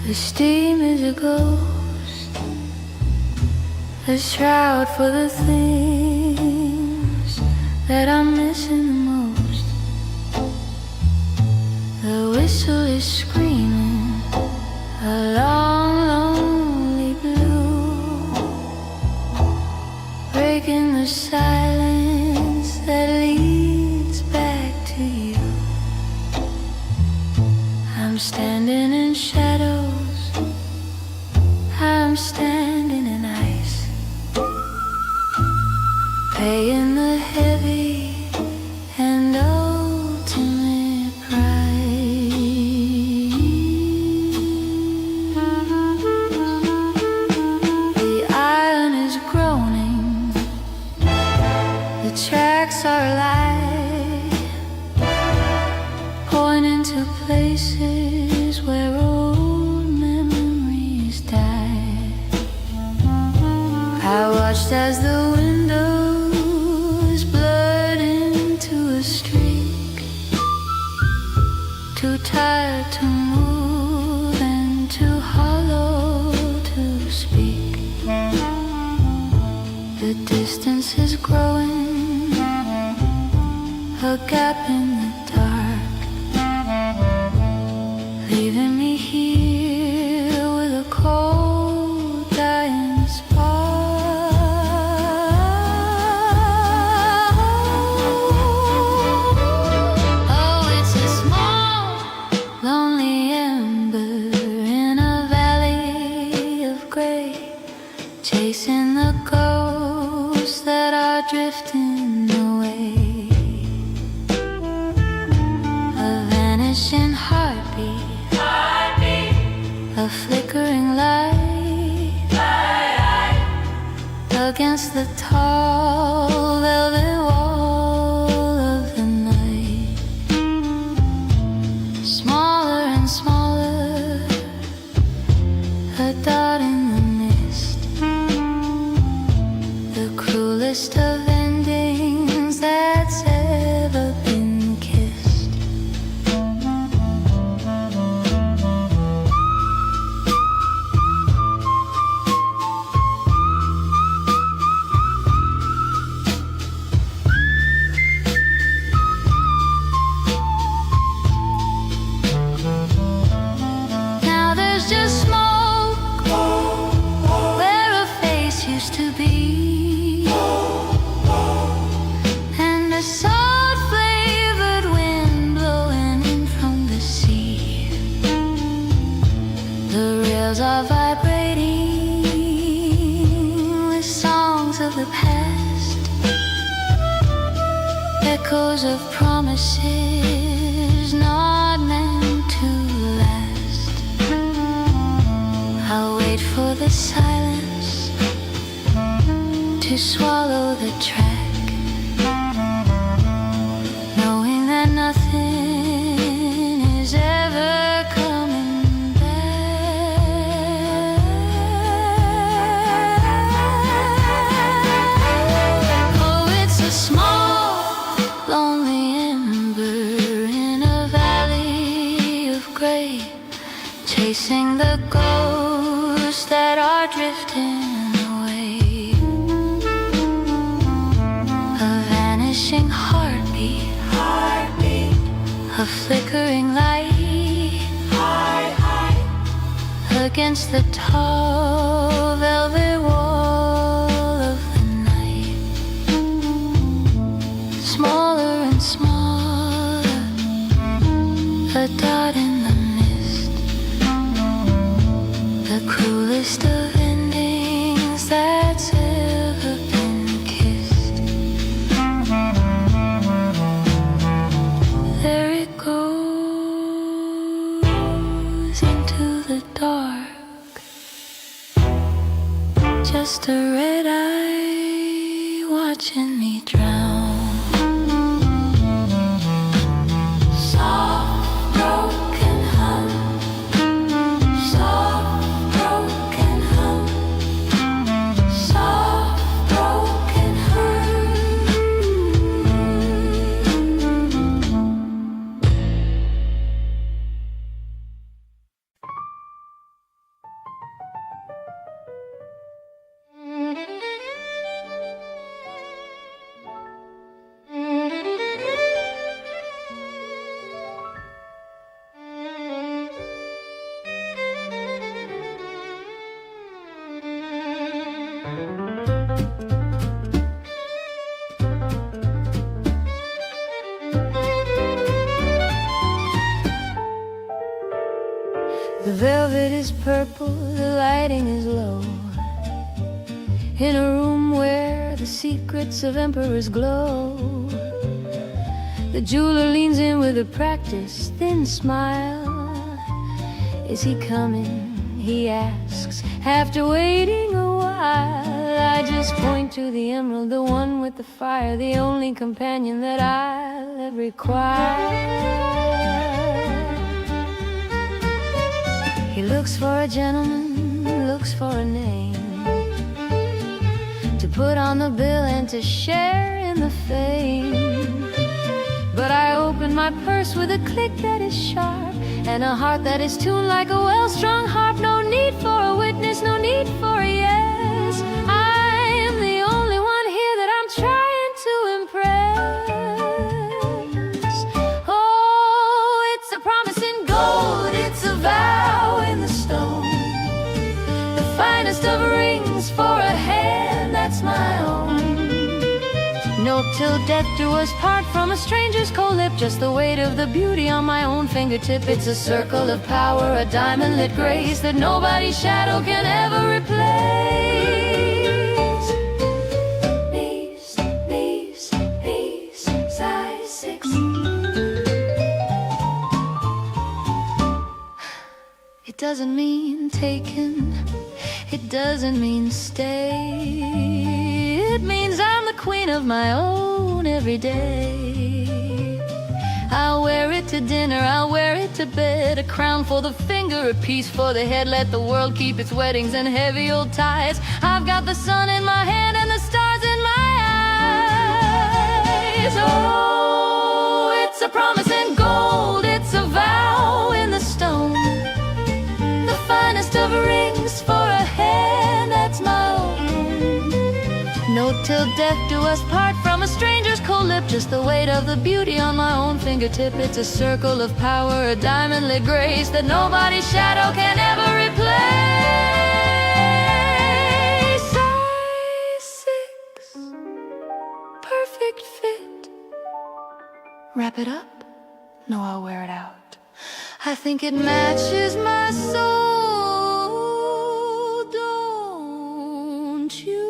the steam is a ghost, a shroud for the things that I'm missing the most. The whistle is screaming a long, lonely blue, breaking the silence that leads back to you. I'm standing in shadows, I'm standing in ice, paying the heavy and ultimate price. The iron is groaning, the tracks are alive, pointing to places where old memories die. I watched as the windows blurred into a streak, too tired to move and too hollow to speak. The distance is growing, a gap in the dark, leaving me here with a cold, dying spark. Oh, it's a small, lonely ember in a valley of gray, chasing the ghosts that are drifting away. A vanishing heartbeat, a flickering light, against the tall velvet wall of the night. Smaller and smaller, a dot in the mist, the cruelest of endings that's ever been kissed. this is not meant to last. I'll wait for the silence to swallow the track, knowing that nothing is ever coming back. Oh, it's a small, lonely ember in a valley of gray, chasing the ghosts that are drifting away. A vanishing heartbeat, a flickering light, against the tall velvet wall of the night. Smaller and smaller, a dot in the mist, the cruelest of endings that's ever been kissed. There it goes into the dark, just a red eye watching me drown. Soft broken hum, soft broken hum, soft broken hum. The velvet is purple, the lighting is low, in a room where the secrets of emperors glow. The jeweler leans in with a practiced thin smile. Is he coming? He asks, after waiting a while. I just point to the emerald, the one with the fire, the only companion that I'll ever require. He looks for a gentleman, looks for a name to put on the bill and to share in the fame. But I open my purse with a click that is sharp and a heart that is tuned like a well-strung harp. No need for a witness, no need for a yes. I am the only one here that I'm trying to impress. Oh, it's a promise in gold, it's a vow in the stone, the finest of rings for a hand that's my own. No, till death do us part from a stranger's cold lip, just the weight of the beauty on my own fingertip. It's a circle of power, a diamond-lit grace that nobody's shadow can ever replace. Peace, peace, peace, size 6. It doesn't mean taken, it doesn't mean stay. It means I'm the queen of my own every day. I'll wear it to dinner, I'll wear it to bed, a crown for the finger, a piece for the head. Let the world keep its weddings and heavy old ties. I've got the sun in my hand and the stars in my eyes. Oh, it's a promise in gold, it's a vow in the stone, the finest of rings for a hand that's my own. No, till death do us part from a stranger's cold lip, just the weight of the beauty on my own fingertip. It's a circle of power, a diamond-lit grace that nobody's shadow can ever replace. Size 6, perfect fit. Wrap it up? No, I'll wear it out. I think it matches my soul, don't you?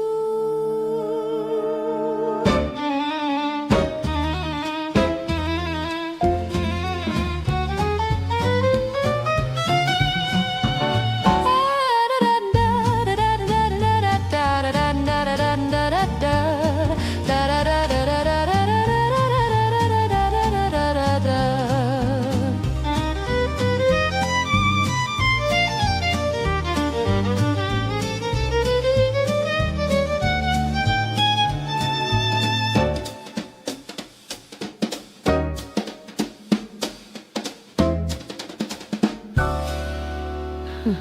you.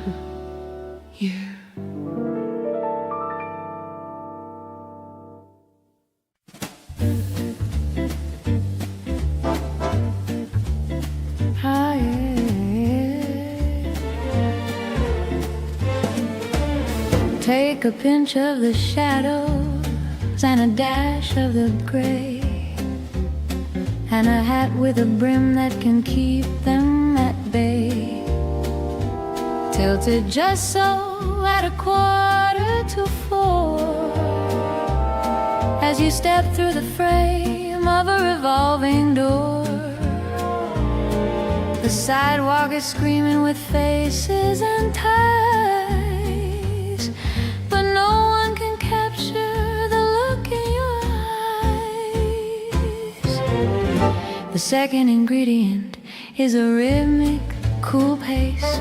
Take a pinch of the shadows and a dash of the gray, and a hat with a brim that can keep them at bay. Tilted just so at 3:45, as you step through the frame of a revolving door. The sidewalk is screaming with faces and ties, but no one can capture the look in your eyes. The second ingredient is a rhythmic, cool pace,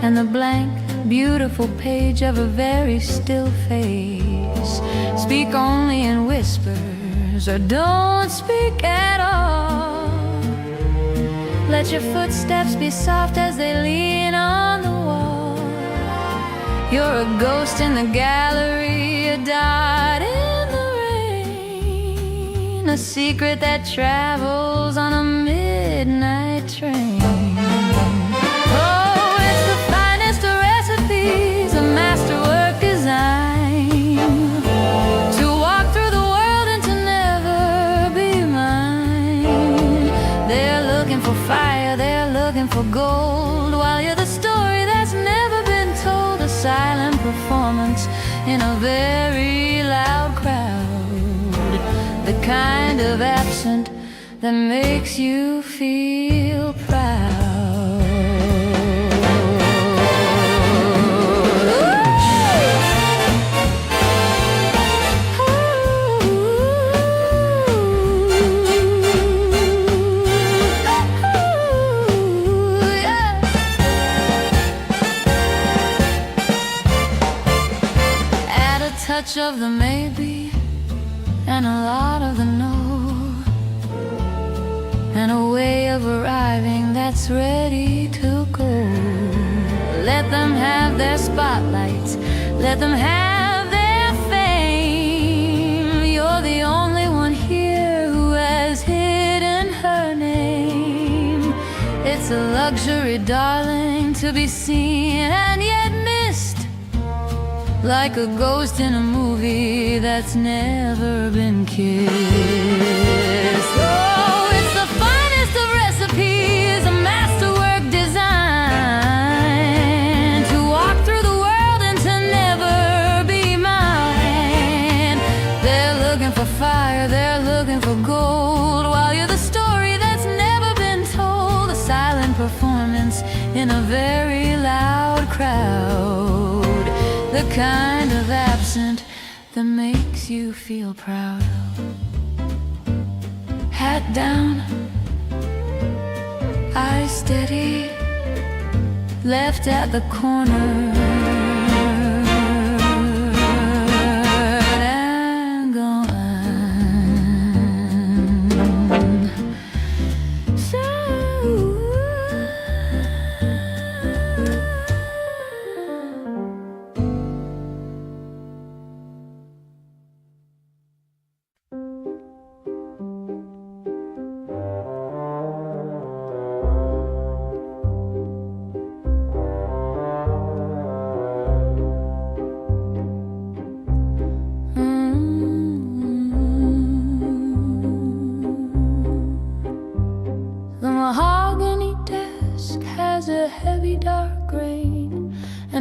and the blank, beautiful page of a very still face. Speak only in whispers, or don't speak at all. Let your footsteps be soft as they lean on the wall. You're a ghost in the gallery, a dot in the rain, a secret that travels on a midnight train. Oh, it's the finest of recipes, a masterwork design, to walk through the world and to never be mine. They're looking for fire, they're looking for gold, while you're the story that's never been told. A silent performance in a very loud crowd, the kind of absent that makes you feel proud. Touch of the maybe and a lot of the no, and a way of arriving that's ready to go. Let them have their spotlights, let them have their fame. You're the only one here who has hidden her name. It's a luxury, darling, to be seen and yet missed, like a ghost in a movie that's never been kissed. Oh, it's the finest of recipes, a masterwork design, to walk through the world and to never be mine. They're looking for fire, they're looking for gold, while you're the story that's never been told. A silent performance in a very loud crowd, the kind of absent that makes you feel proud. Hat down, eyes steady, left at the corner, and gone.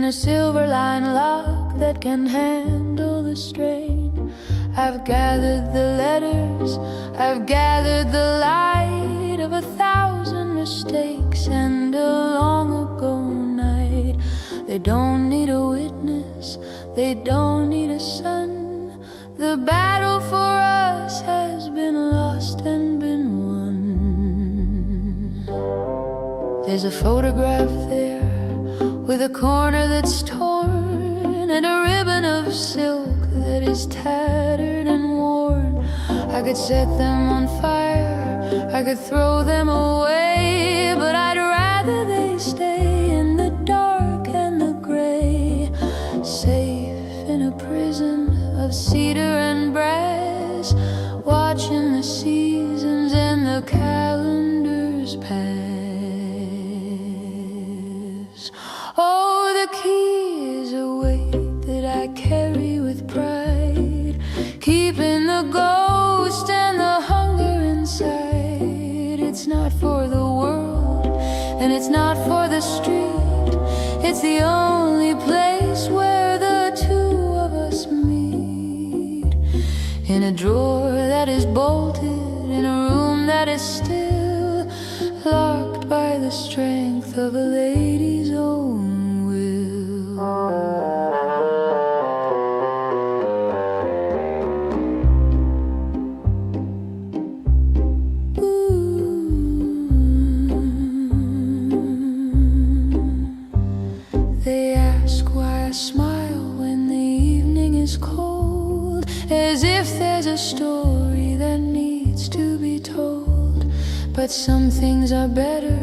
A silver line lock that can handle the strain. I've gathered the letters, I've gathered the light of 1,000 mistakes and a long ago night. They don't need a witness, they don't need a son. The battle for us has been lost and been won. There's a photograph there with a corner that's torn and a ribbon of silk that is tattered and worn. I could set them on fire, I could throw them away, but I'd rather they stay in the dark and the years pass. Oh, the key is a weight that I carry with pride, keeping the ghost and the hunger inside. It's not for the world, and it's not for the street. It's the only place where the two of us meet. In a drawer that is bolted, in a room that is still, locked by the strength of a lady's own will. They ask why I smile when the evening is cold, as if there's a story that needs to be told. But some things are better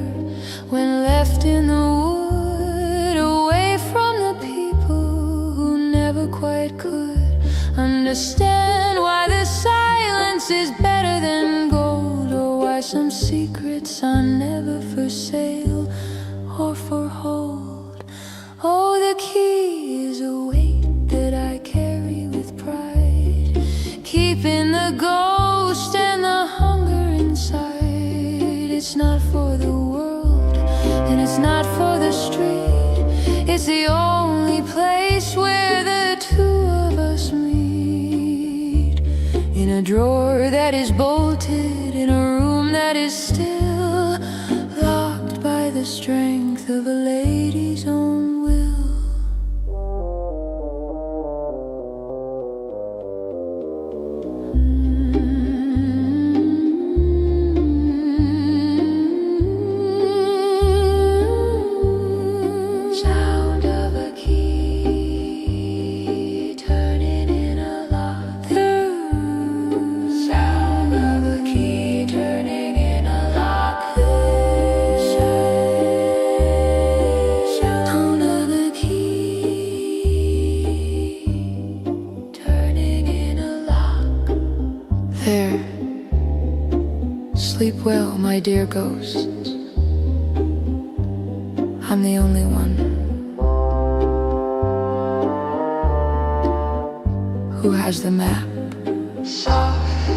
when left in the wood, away from the people who never quite could understand why the silence is better than gold, or why some secrets are never for sale or for hold. Oh, the key is a weight that I carry with pride, keeping the ghost and the hunger inside. It's not for the world, and it's not for the street. It's the only place where the two of us meet. In a drawer that is bolted, in a room that is still, locked by the strength of a lady's own will. Sound of a key turning in a lock. Sound of a key turning in a lock. Sound of a key turning in a lock. There. Sleep well, my dear ghosts. I'm the only one who has the map. Soft,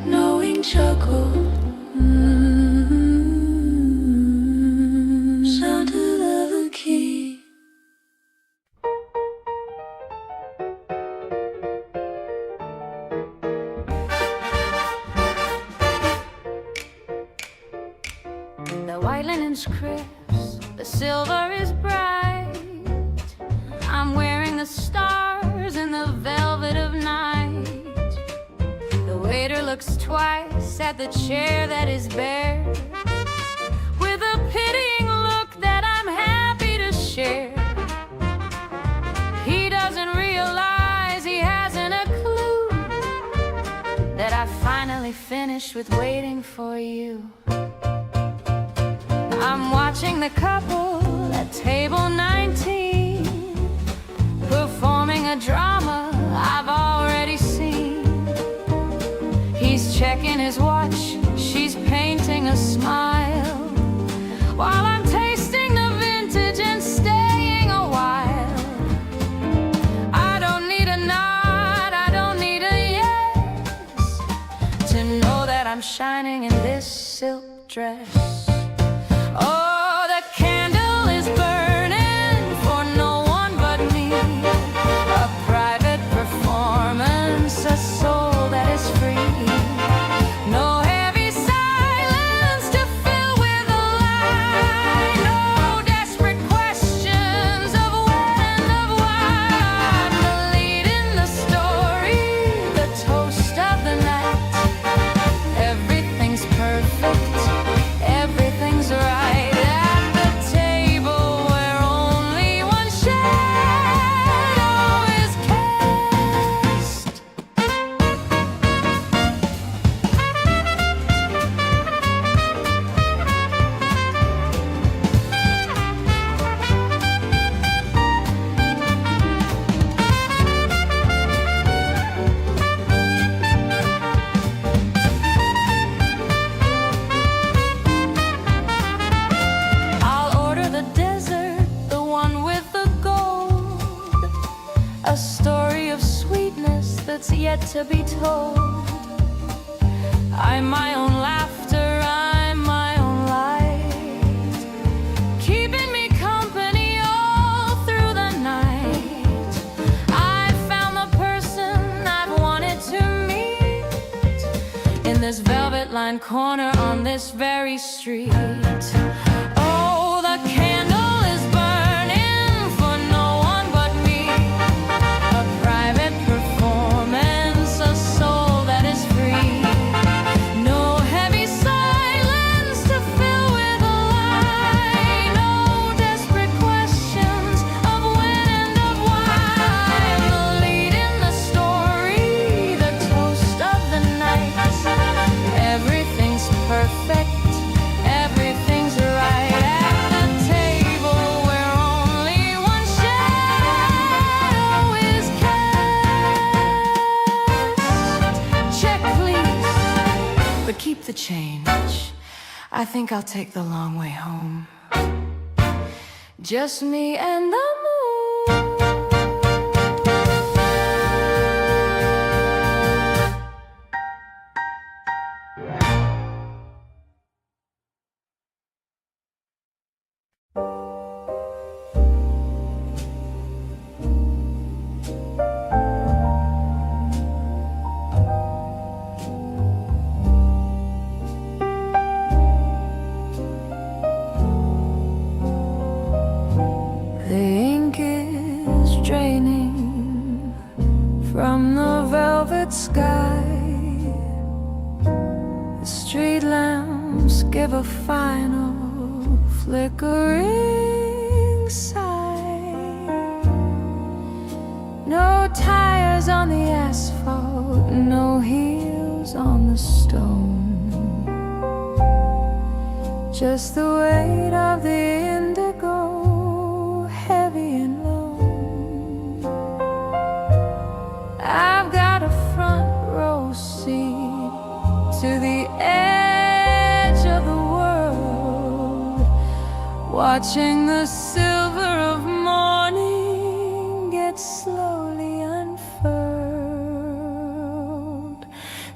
knowing chuckle. Sound of a key. The white linen's crisp, the silver is bright. I'm wearing the stars in the velvet of night. The waiter looks twice at the chair that is bare, with a pitying look that I'm happy to share. He doesn't realize, he hasn't a clue, that I finally finished with waiting for you. I'm watching the couple at table 19, performing a drama I've already seen. He's checking his watch, she's painting a smile, while I'm tasting the vintage and staying a while. I don't need a nod, I don't need a yes, to know that I'm shining in this silk dress. Oh, the candle is burning for no one but me, a private performance, a soul that is free. No heavy silence to fill with a lie, no desperate questions of when and of why. I'm the lead in the story, the toast of the night. Everything's perfect, everything to be told. I'm my own laughter, I'm my own light, keeping me company all through the night. I found the person I've wanted to meet in this velvet-lined corner on this very street. Oh, the candle is burning for no one but me, a private performance, a soul that is free. No heavy silence to fill with a lie, no desperate questions of when and of why. I'm the lead in the story, the toast of the night. Everything's perfect, everything's right at the table where only one shadow is cast. Check, please, but keep the change. I think I'll take the long way home. Just me and the moon. The ink is draining from the velvet sky. The street lamps give a final flickering sigh. No tires on the asphalt, no heels on the stone, just the weight of the indigo, heavy and low. I've got a front row seat to the edge of the world, watching the silver of morning get slowly unfurled.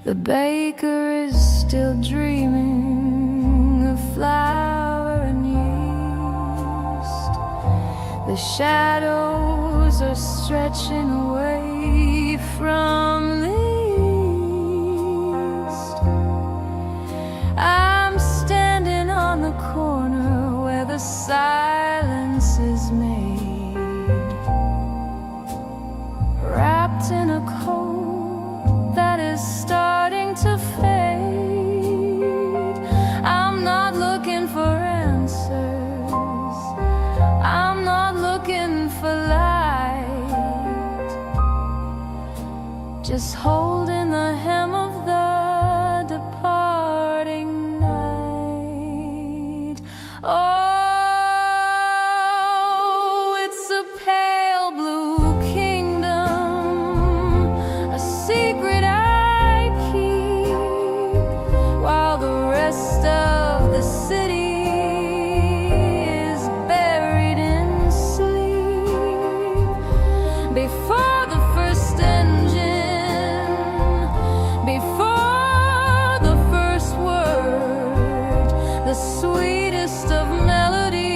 The baker is still dreaming of flour and yeast. The shadows are stretching away from the east. I'm standing on the corner where the silence is made, wrapped in a coat that is starting to fade. I'm not looking for answers, I'm not looking for light, just holding the hem of the departing night. Oh, it's a pale blue kingdom, a secret I keep, while the rest of the city is buried in sleep. Before the first engine, before the first word, the sweetest of melodies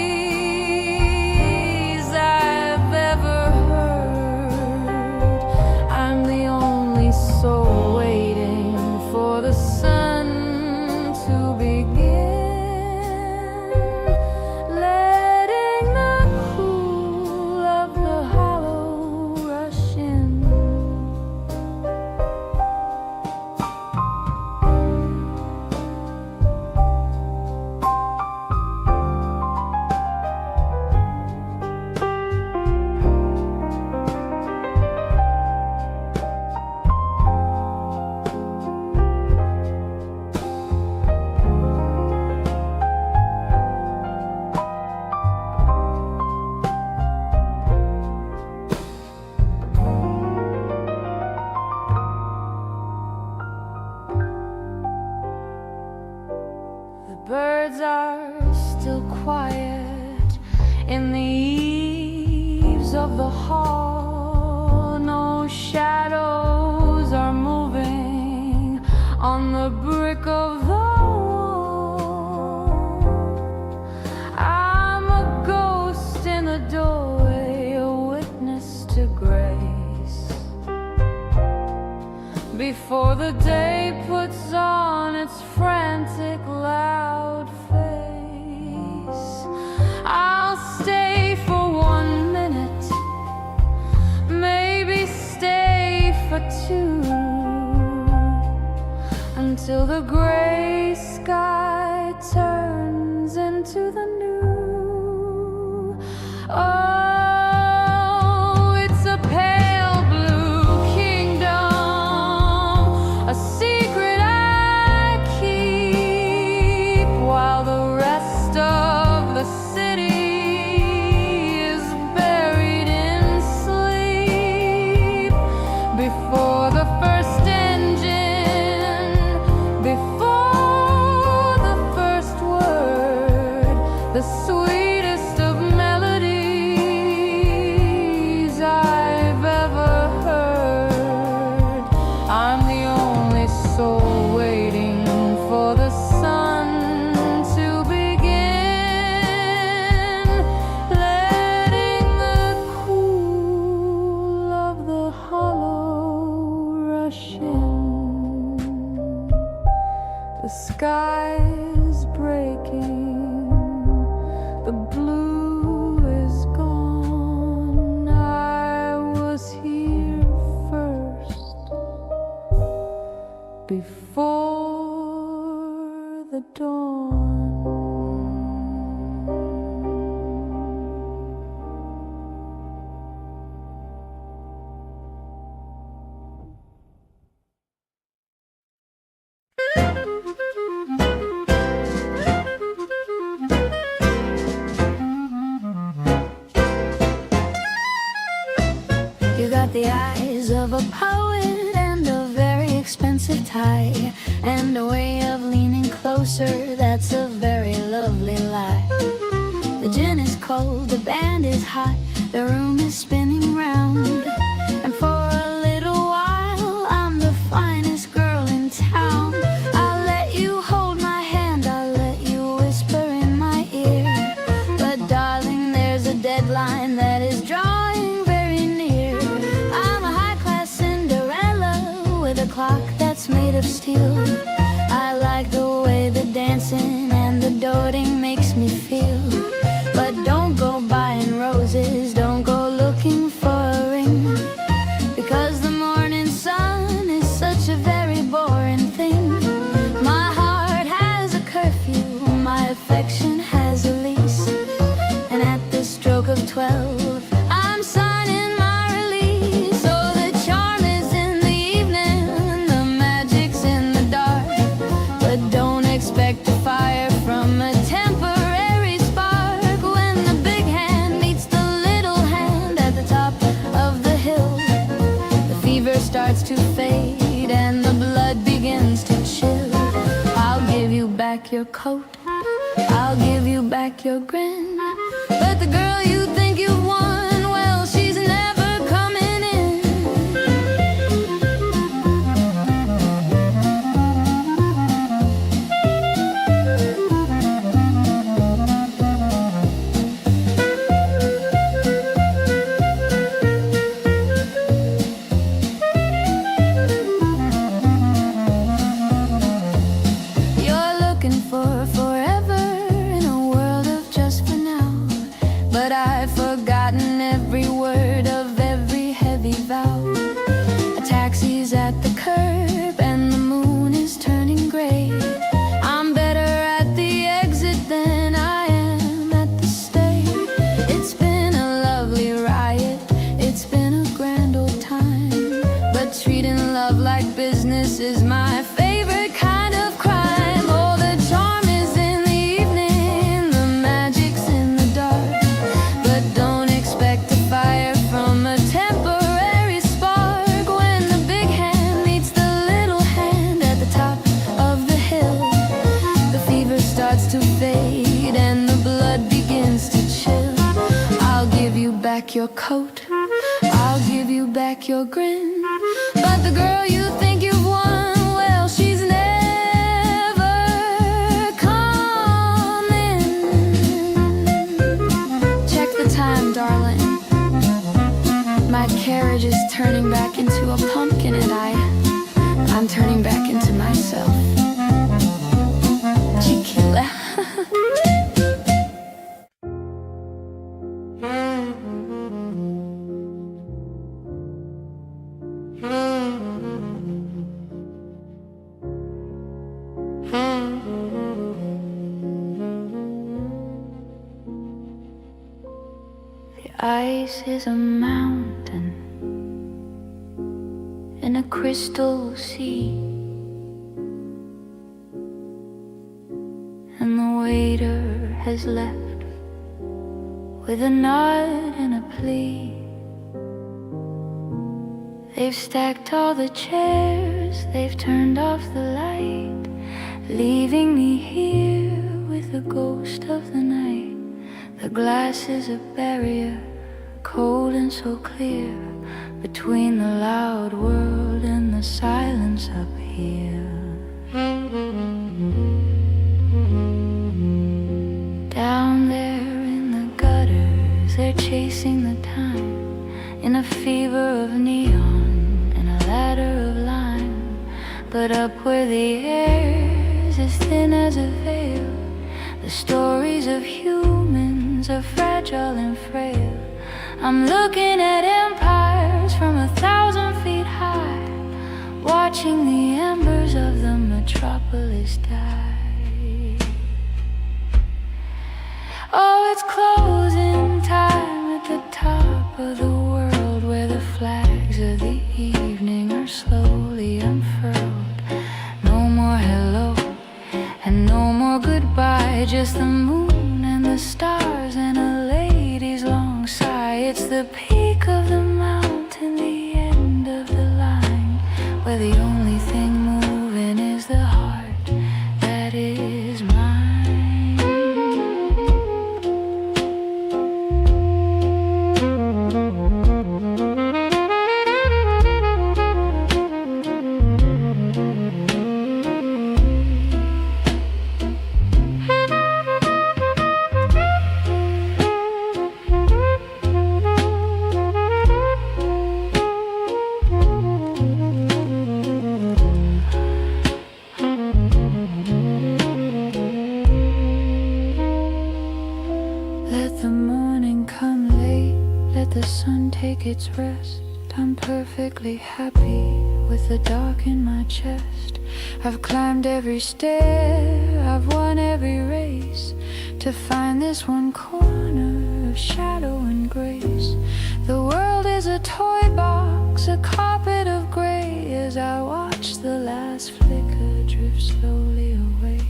I've ever heard. I'm the only soul waiting for the sun to begin, letting the cool of the hollow rush in. Birds are still quiet in the eaves of the hall. No shadows are moving of the wall. I'm a ghost in the doorway, a witness to grace. Before the day puts on its frantic, loud face, I'll stay for 1 minute, maybe stay for 2, until the gray sky turns into the new. Oh, it's a pale blue kingdom, a secret I keep, while the rest of the city is buried in sleep. Before the first engine, before the first word, the sweetest of melodies I've ever heard, I'm the only soul waiting for the sun to begin, letting the cool of the hollow rush in. The sky's breaking, the blue is gone. I was here first, before the dawn. You got the eyes of a poet and a very expensive tie, and a way of leaning closer that's a very lovely lie. The gin is cold, the band is hot, the room is spinning round, and for a little while I'm the finest girl in town. I'll let you hold my hand, I'll let you whisper in my ear, but darling, there's a deadline that is drawing very near. I'm a high-class Cinderella with a clock that's made of steel. I like the way the dancing and the doting makes me feel. But don't go buying roses, don't go looking for a ring, because the morning sun is such a very boring thing. My heart has a curfew, my affection has a lease, and at the stroke of 12 I'm signing my release. So the charm is in the evening, the magic's in the dark, but don't expect a fire from a temporary spark. When the big hand meets the little hand at the top of the hill, the fever starts to fade and the blood begins to chill. I'll give you back your coat, I'll give you back your grin, but the girl you think you've won, well, she's never coming in. You're looking for forever in a world of just for now, but I've forgotten every word of every heavy vow. A taxi's at the curb and the moon is turning gray. I'm better at the exit than I am at the stay. It's been a lovely riot, it's been a grand old time, but treating love like business is my favorite kind of crime. Oh, the charm is in the evening, the magic's in the dark, but don't expect a fire from a temporary spark. When the big hand meets the little hand at the top of the hill, the fever starts to fade and the blood begins to chill. I'll give you back your coat, I'll give you back your grin, but the girl you think you've won, well, she's never turning back into a pumpkin, and I'm turning back into myself. Chiquilla. Ice is a mountain in a crystal sea, and the waiter has left with a nod and a plea. They've stacked all the chairs, they've turned off the light, leaving me here with the ghost of the night. The glass is a barrier, cold and so clear, between the loud world and the silence up here. Down there in the gutters, they're chasing the time in a fever of neon and a ladder of lime. But up where the air's as thin as a veil, the stories of humans are fragile and frail. I'm looking at empires from 1,000 feet high, watching the embers of the metropolis die. Oh, it's closing time at the top of the world, where the flags of the evening are slowly unfurled. No more hello and no more goodbye, just the moon and the stars and a lady's long sigh. It's the peak of the mountain, the end of the line, where the only thing moving is the heart that is mine. Take its rest. I'm perfectly happy with the dark in my chest. I've climbed every stair, I've won every race, to find this one corner of shadow and grace. The world is a toy box, a carpet of gray, as I watch the last flicker drift slowly away.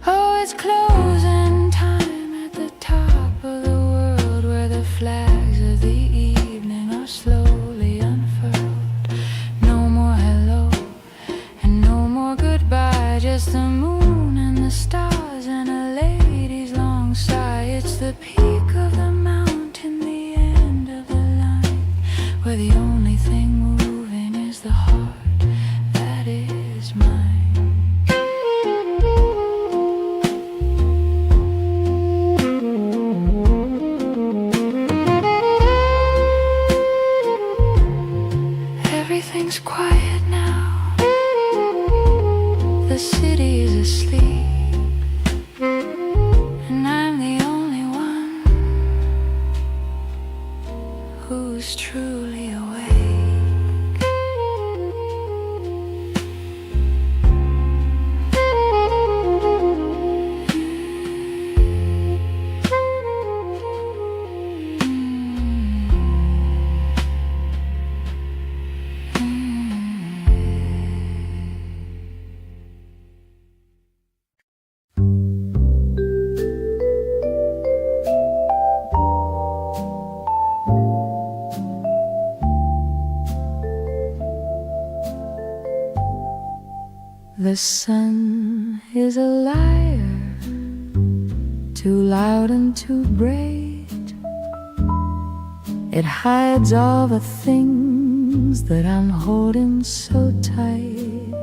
Oh, it's closing time at the top of the world, where the flags of the evening are slowly unfurled. No more hello and no more goodbye, just the moon and the stars and a lady's long sigh. It's the peak of the mountain, the end of the line, where the only thing moving is the heart that is mine. Everything's quiet now, the city is asleep, and I'm the only one who's truly awake. The sun is a liar, too loud and too bright. It hides all the things that I'm holding so tight.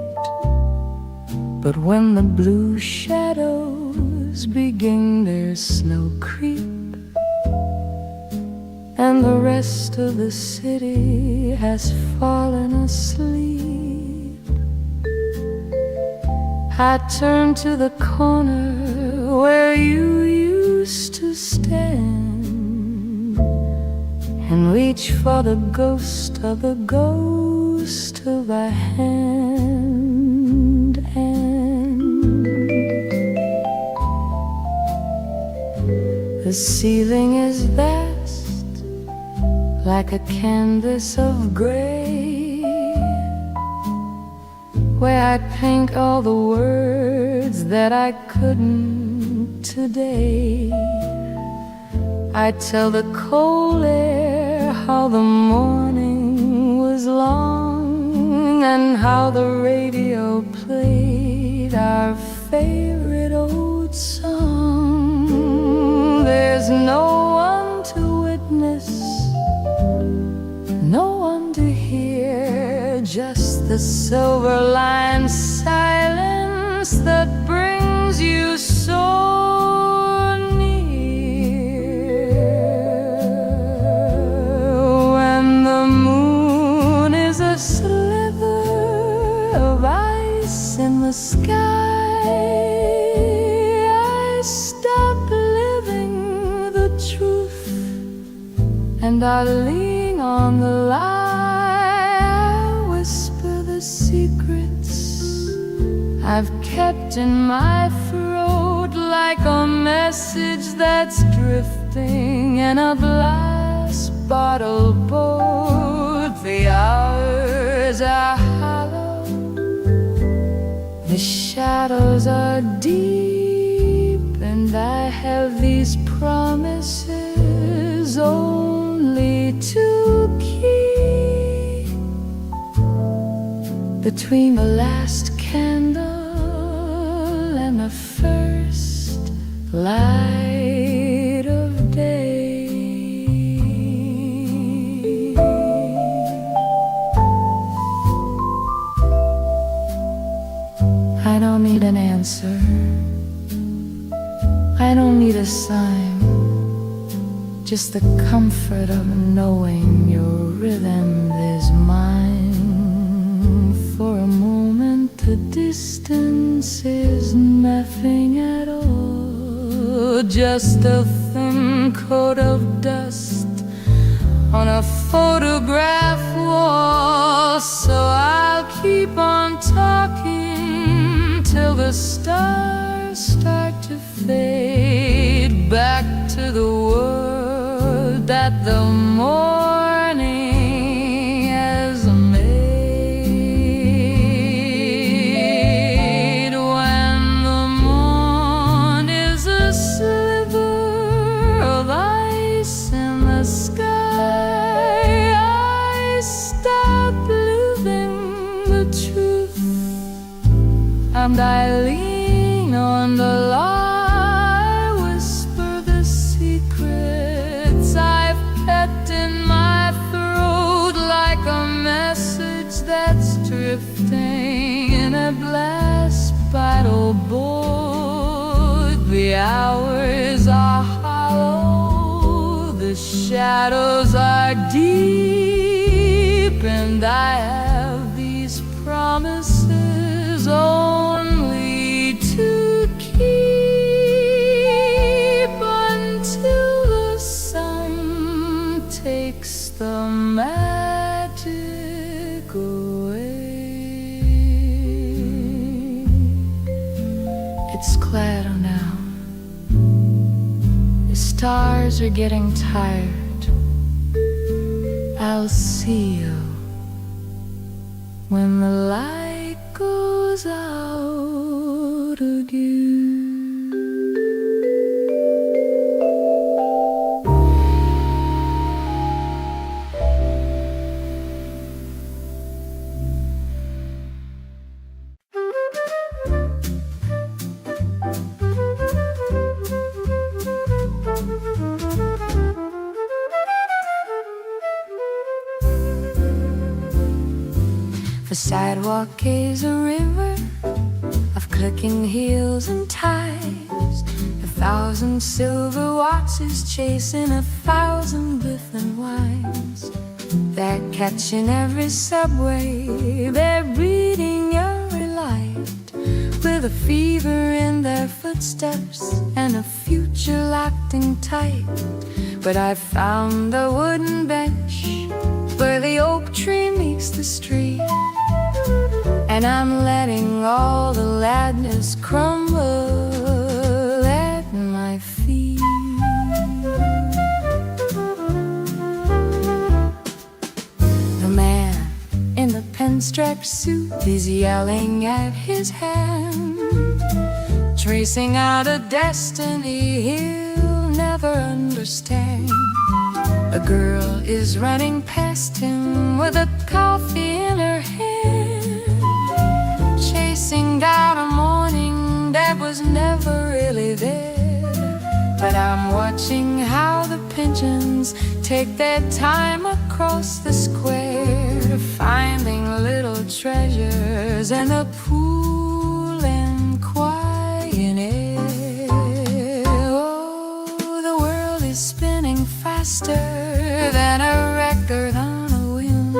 But when the blue shadows begin their slow creep, and when the rest of the city has fallen asleep, I turn to the corner where you used to stand and reach for the ghost of the ghost of a hand. And the ceiling is vast, like a canvas of gray, where I paint all the words that I couldn't today. I tell the cold air how the morning was long, and how the radio played our favorite old song. There's no one to witness, no one to hear, just the silver-lined silence that brings you so sky. I stop living the truth, and I lean on the lie. I whisper the secrets I've kept in my throat, like a message that's drifting in a glass bottle boat. The hours are hollow, the shadows are deep, and I have these promises only to keep. Between the last candle and the first light of day, I don't need an answer, I don't need a sign, just the comfort of knowing your rhythm is mine. For a moment the distance is nothing at all, just a thin coat of dust on a photograph wall. So I'll keep on talking till the stars start to fade back to the world that the morning has made. When the morn is a sliver of ice in the sky, I stop living the truth, and I lean on the lie. Whisper the secrets I've kept in my throat, like a message that's drifting in a glass bottle boat. The hours are hollow, the shadows are deep, and I have these promises only to keep until the sun takes the magic away. It's cloudy now, the stars are getting tired. I'll see you when the light goes out again. The sidewalk is a river of clicking heels and ties, 1,000 silver watches chasing 1,000 different wines. They're catching every subway, they're reading every light, with a fever in their footsteps and a future acting tight. But I found a wooden bench where the oak tree meets the street, and I'm letting all the ladness crumble at my feet. The man in the pinstripe suit is yelling at his hand, tracing out a destiny he'll never understand. A girl is running past him with a coffee in her hand, chasing down a morning that was never really there. But I'm watching how the pigeons take their time across the square, finding little treasures in the pool and quiet air. Oh, the world is spinning faster than a record on a whim,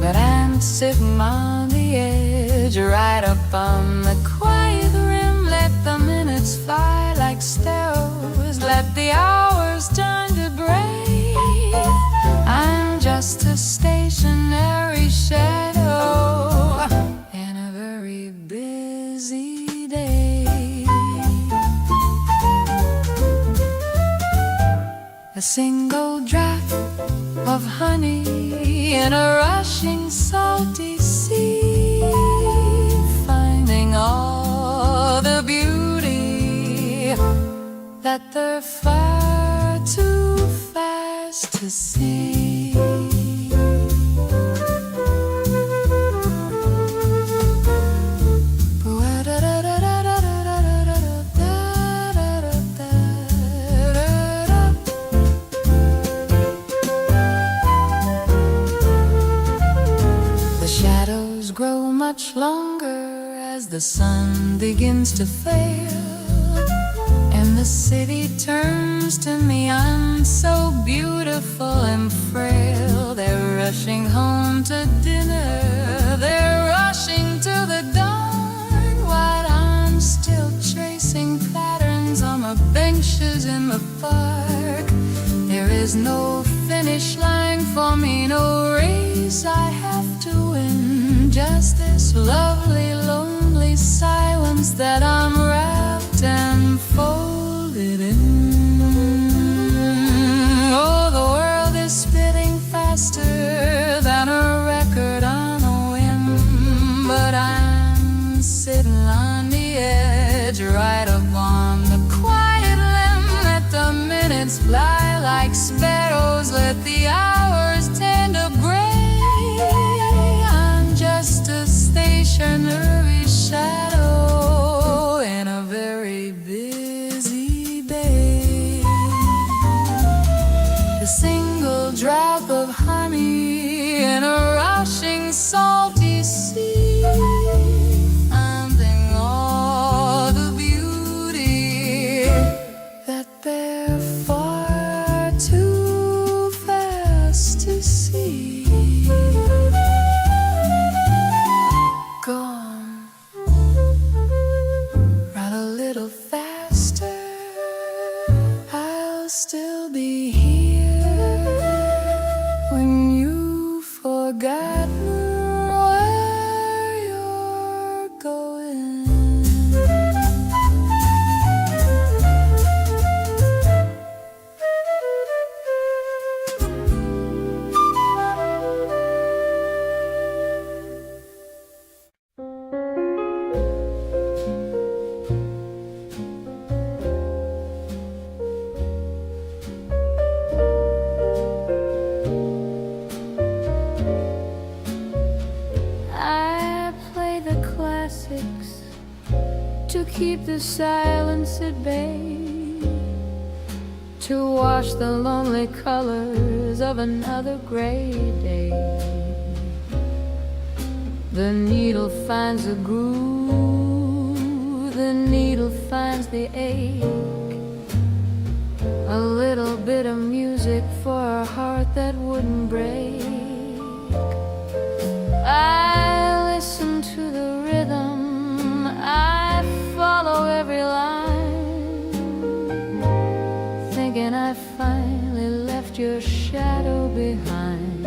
but I'm sitting on the edge, right up on the quiet rim. Let the minutes fly like sparrows, let the hours turn to brave. I'm just a stationary shadow in a very busy day. A single drop of honey in a rushing salty sea, finding all the beauty that they're far too fast to see. Grow much longer as the sun begins to fail, and the city turns to me. I'm so beautiful and frail. They're rushing home to dinner, they're rushing to the dawn, while I'm still tracing patterns on the benches in the park. There is no finish line for me, no race I have to win, just this lovely, lonely silence that I'm wrapped and folded in. Oh, the world is spinning faster than a record on a whim, but I'm sitting on the edge, right up on the quiet limb. Let the minutes fly like sparrows, let the hours tend to gray. Just a stationary shadow in a very busy day. A single drop of honey in a rushing salty sea, finding all the beauty that they're far too fast to see. Go on, run a little faster, I'll still be here when you've forgotten where you're going. To keep the silence at bay, to wash the lonely colors of another gray day. The needle finds a groove the needle finds the ache. A little bit of music for a heart that wouldn't break. I listen to the rhythm, I follow every line, thinking I finally left your shadow behind.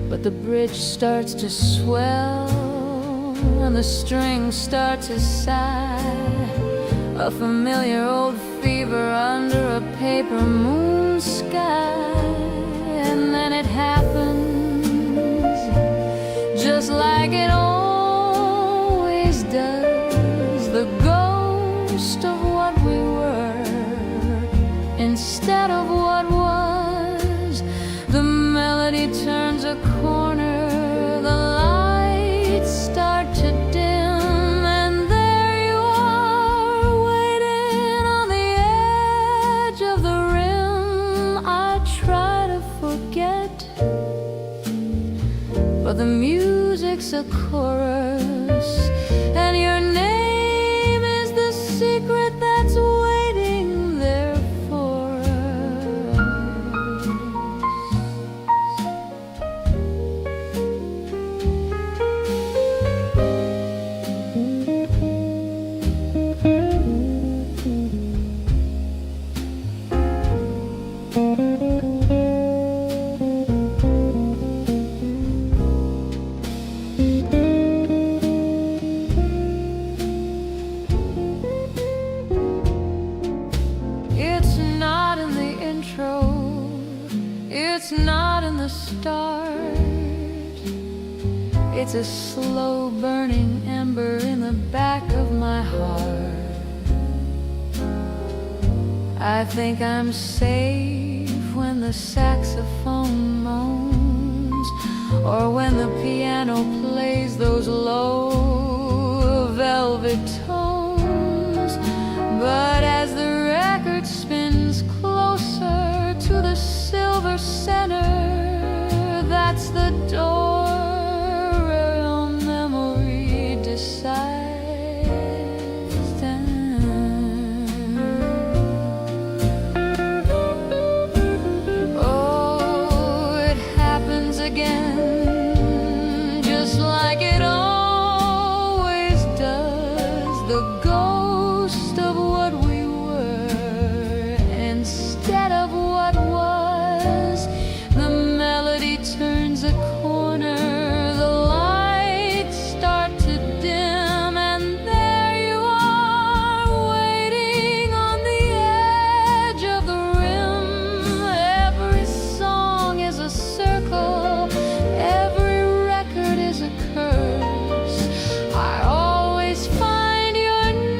But the bridge starts to swell and the strings start to sigh, a familiar old fever under a paper moon sky. And then it happens just like it always does. The ghost of what we were instead of what was. The melody turns a corner, the lights start to dim, and there you are, waiting on the edge of the rim. I try to forget, but the music's a chorus, and your name is the secret that's waiting there for It's a slow burning ember in the back of my heart. I think I'm safe when the saxophone moans, or when the piano plays those low velvet tones. But as the record spins closer to the silver center, that's the door where your memory decides time. Oh, it happens again, just like it always does. The ghost of what we were instead of what was. The melody turns a corner, the lights start to dim, and there you are, waiting on the edge of the rim. Every song is a circle, every record is a curse. I always find your name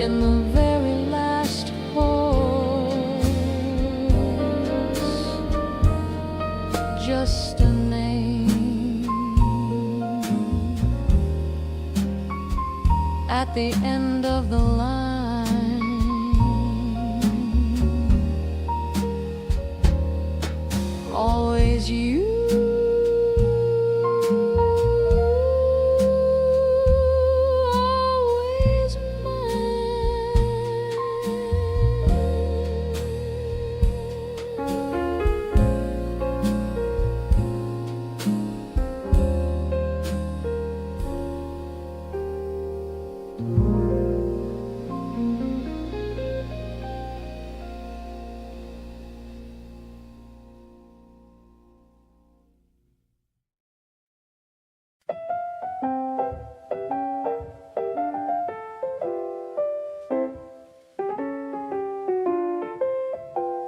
in the very last chorus, just a name at the end of the line. Always you. Always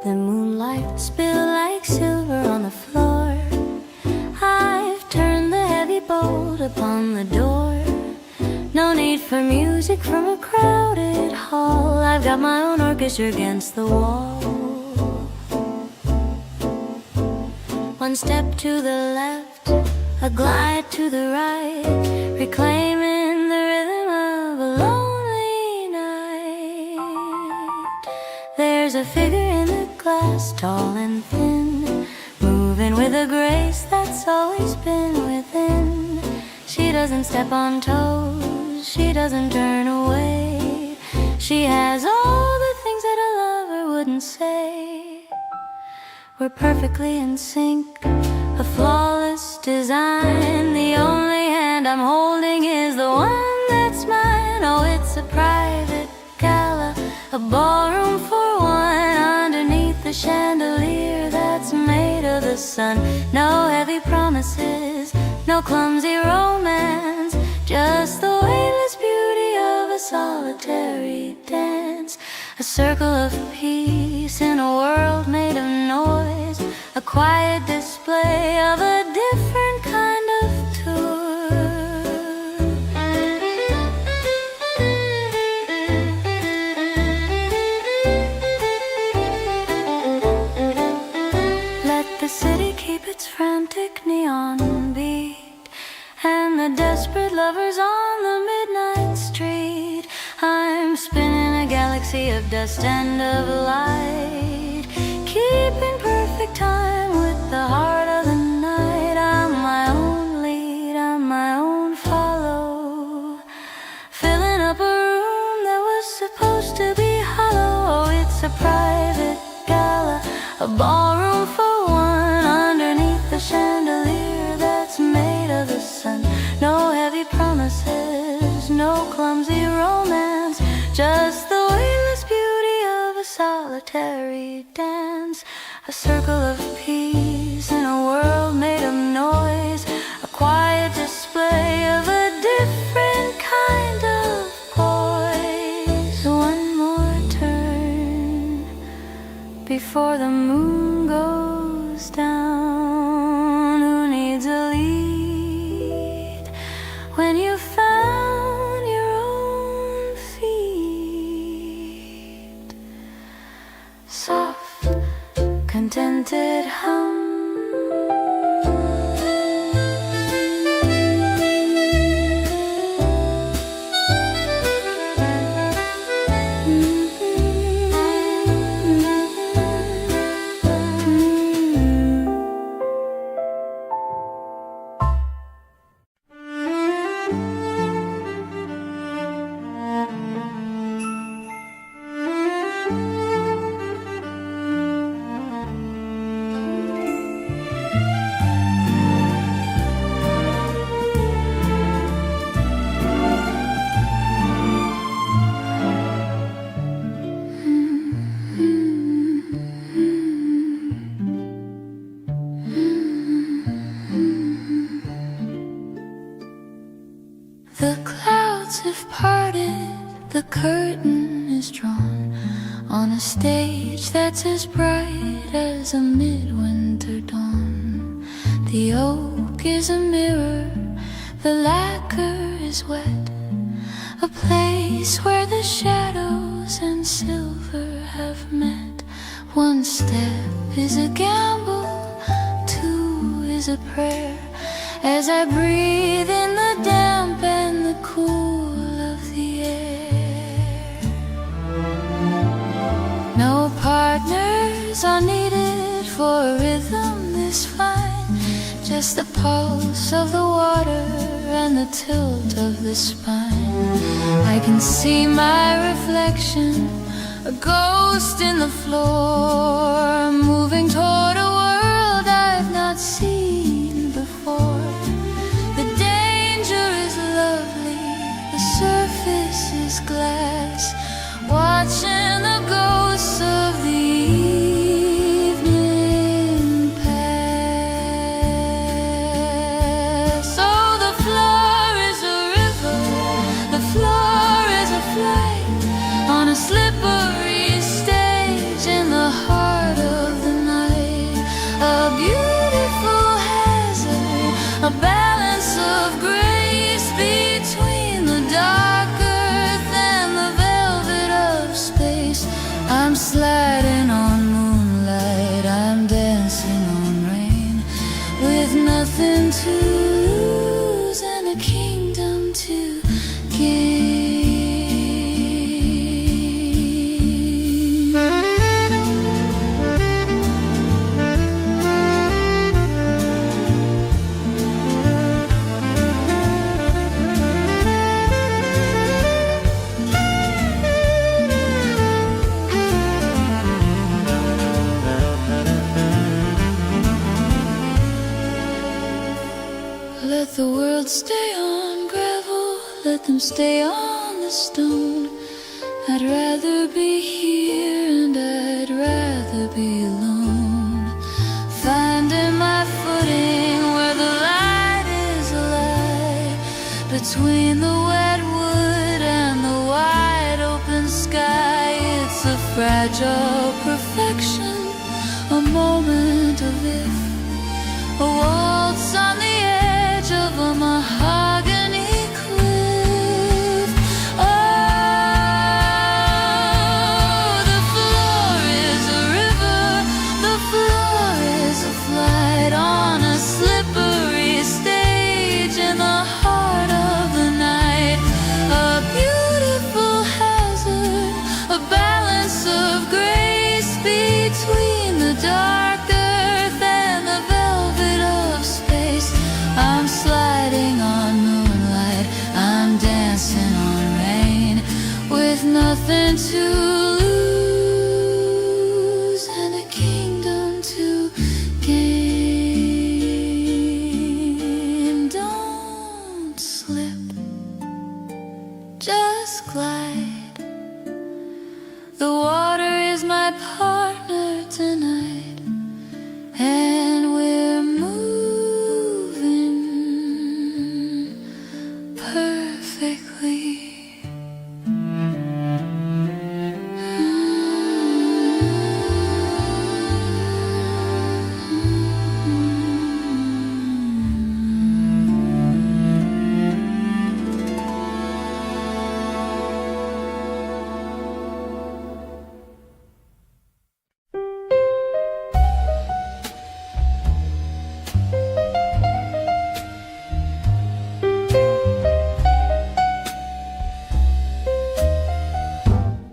The moonlight spilled like silver on the floor. I've turned the heavy bolt upon the door. No need for music from a crowded hall. I've got my own orchestra against the wall. One step to the left, a glide to the right, reclaiming the rhythm of a lonely night. There's a figure in the glass, tall and thin, moving with a grace that's always been within. She doesn't step on toes, she doesn't turn away. She has all the things that a lover wouldn't say. We're perfectly in sync, a flawless design. The only hand I'm holding is the one that's mine. Oh, it's a private gala, a ballroom for one, underneath the chandelier that's made of the sun. No heavy promises, no clumsy romance, just the weightless beauty of a solitary dance. A circle of peace in a world made of noise, a quiet display of a different kind of tour. Let the city keep its frantic neon beat, and the desperate lovers on the midnight street. I'm spinning a galaxy of dust and of light, keeping perfect time with the heart of the night. I'm my own lead, I'm my own follow, filling up a room that was supposed to be hollow. Oh, it's a private gala, a ballroom for one, underneath the chandelier that's made of the sun. No heavy promises, no clumsy romance, just the weightless beauty of a solitary dance. A circle of peace in a world made of noise, a quiet display of a different kind of poise. One more turn before the moon goes down. Who needs a lead when you found your own feet? Soft, contented hum. The clouds have parted, the curtain is drawn on a stage that's as bright as a midwinter dawn. The oak is a mirror, the lacquer is wet, a place where the shadows and silver have met. One step is a gamble, two is a prayer, as I breathe in the damp and the cool of the air. No partners are needed for a rhythm this fine, just the pulse of the water and the tilt of the spine. I can see my reflection, a ghost in the floor, moving toward a world I've not seen before. The danger is lovely, the surface is glass, watching the ghosts of the evening pass. Oh, the floor is a river, the floor is a flight on a slippery stage in the heart world stay on gravel, let them stay on the stone. I'd rather be here and I'd rather be alone, finding my footing where the light is alive, between the wet wood and the wide open sky. It's a fragile perfection, a moment of if, a waltz on the edge of a mahogany cliff. Oh, the floor is a river, the floor is a flight on a slippery stage in the heart of the night. A beautiful hazard, a balance of grace between the dark earth and the velvet of space. I'm sliding on moonlight, I'm dancing on rain, with nothing to lose and a kingdom to gain. Don't slip, just glide. The water is my partner tonight, and we're moving perfectly.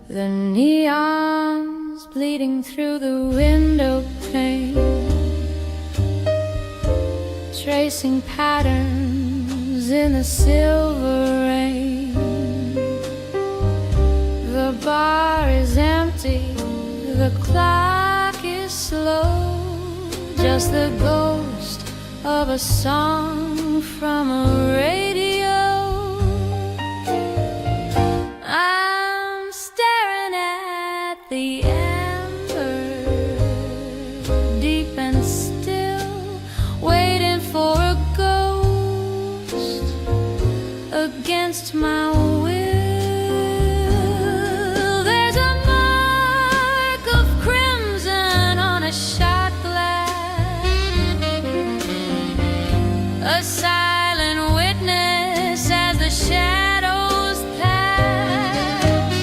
The neon's bleeding through the window pane, tracing patterns in the silver rain. The bar is empty, the clock is slow, just the ghost of a song from a radio. I'm staring at the amber, deep and still, waiting for a ghost against my will. There's a mark of crimson on a shot glass, a silent witness as the shadows pass,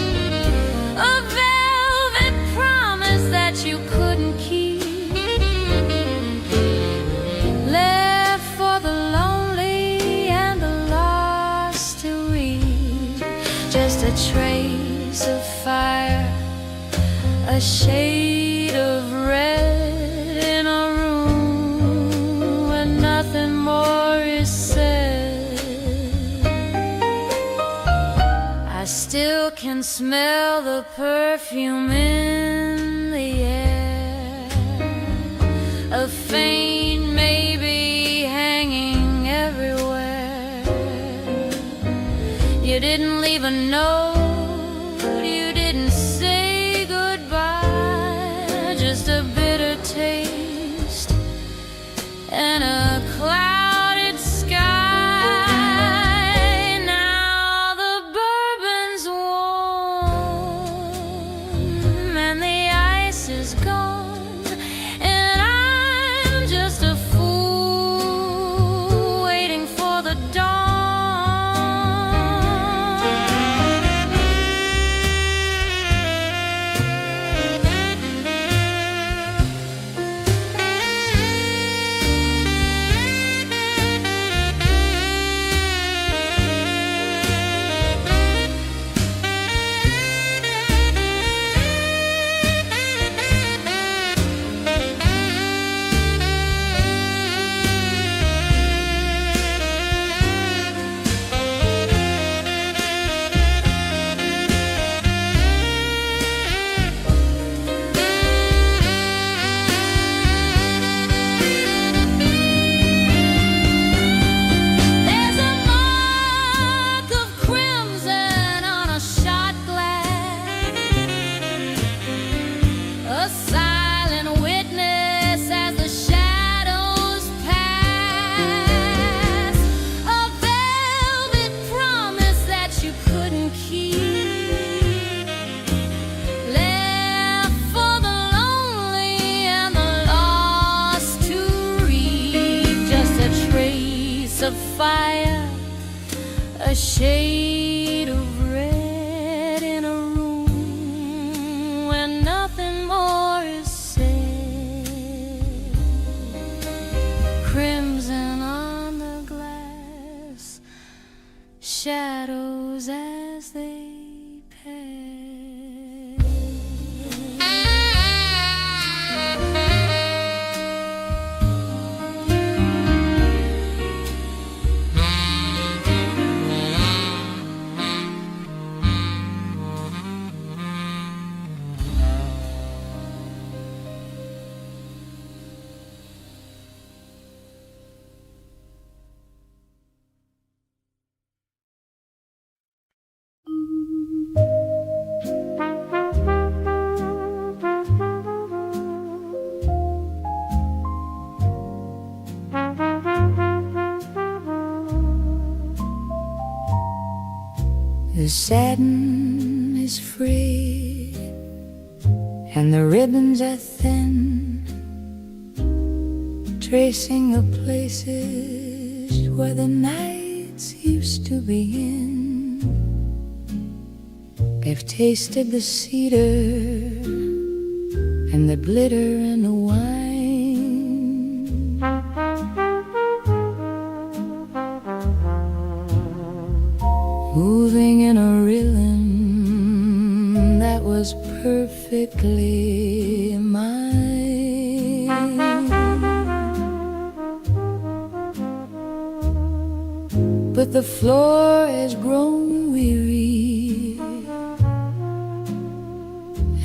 a velvet promise that you couldn't keep, left for the lonely and the lost to read. Just a trace of fire, a shade of red in a room where nothing more is said. I still can smell the perfume in the air, a faint maybe hanging everywhere. You didn't leave a note, you didn't say goodbye, just a bitter taste and a clouded sky. Now the bourbon's warm and the ice is gone, and I'm just a fool waiting for the dawn. of fire, a shade of red in a room where nothing more is said. Crimson on the glass, shadows as they pass. The satin is free and the ribbons are thin, tracing the places where the nights used to begin. They've tasted the cedar and the glitter and the wine, moving in a rhythm that was perfectly mine. But the floor has grown weary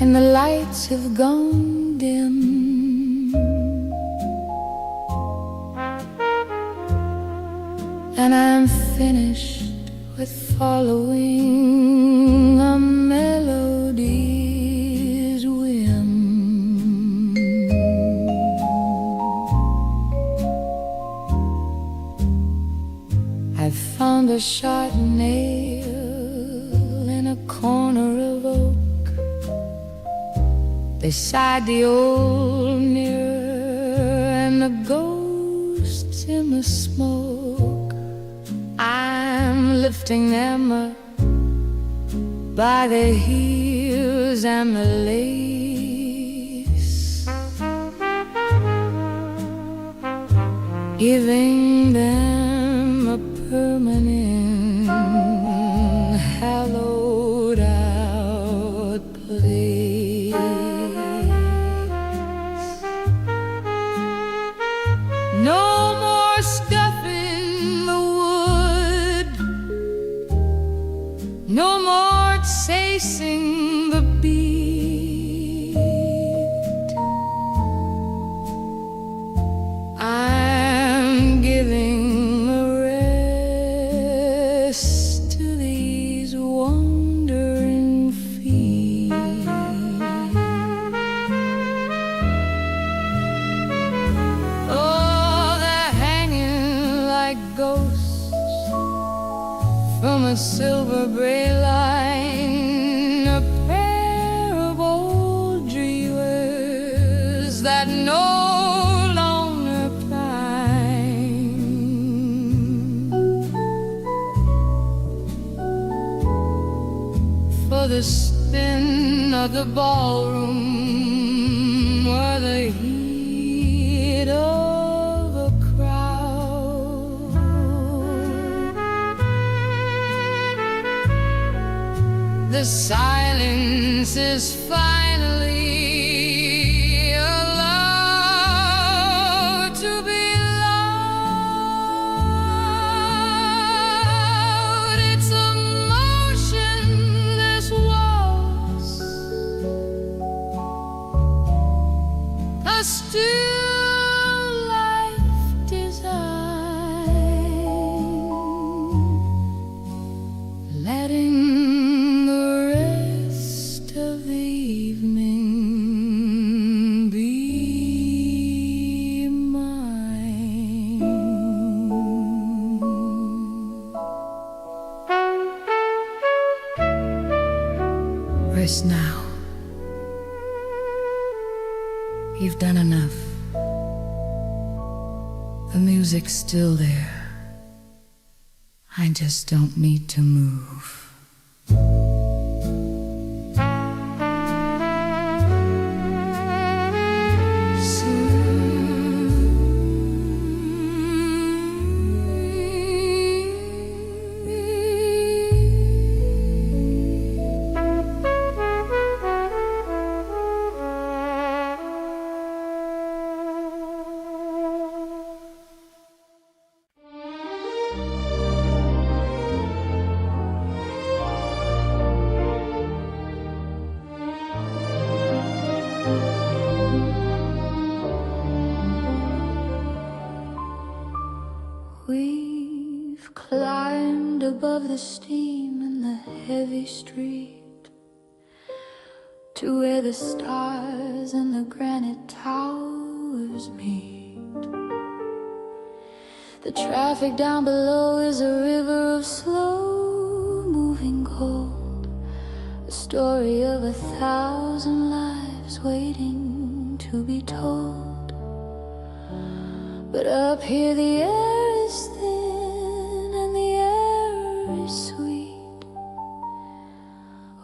and the lights have gone dim. And I'm finished with following a melody's whim. I've found a sharp nail in a corner of oak beside the old mirror and the ghosts in the smoke. I'm lifting them up by the heels and the lace, giving them a permanent hallowed out place. No more scuffing the wood, no more chasing the beat. I'm giving a rest to these wandering feet. Oh, they're hanging like ghosts from a silver braid line, a pair of old dreamers that no longer pine. For the spin of the ballroom or the heat of a crowd, the silence is finally allowed to be loud. It's a motionless waltz, a still life design, letting the rest of the evening be mine. Rest now. You've done enough. The music's still there, I just don't need to move. We've climbed above the steam in the heavy street to where the stars and the granite towers meet. The traffic down below is a river of slow-moving gold, a story of 1,000 lives waiting to be told. But up here the air is thin and the air is sweet,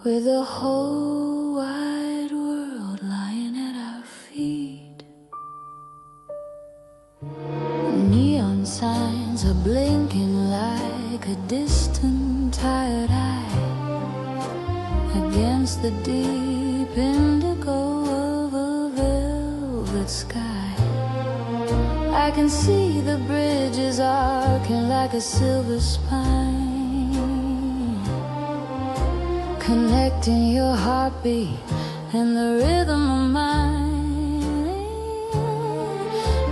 with the whole wide world lying at our feet. Neon signs are blinking like a distant tired eye against the deep indigo of a velvet sky. I can see the bridges arcing like a silver spine, connecting your heartbeat and the rhythm of mine.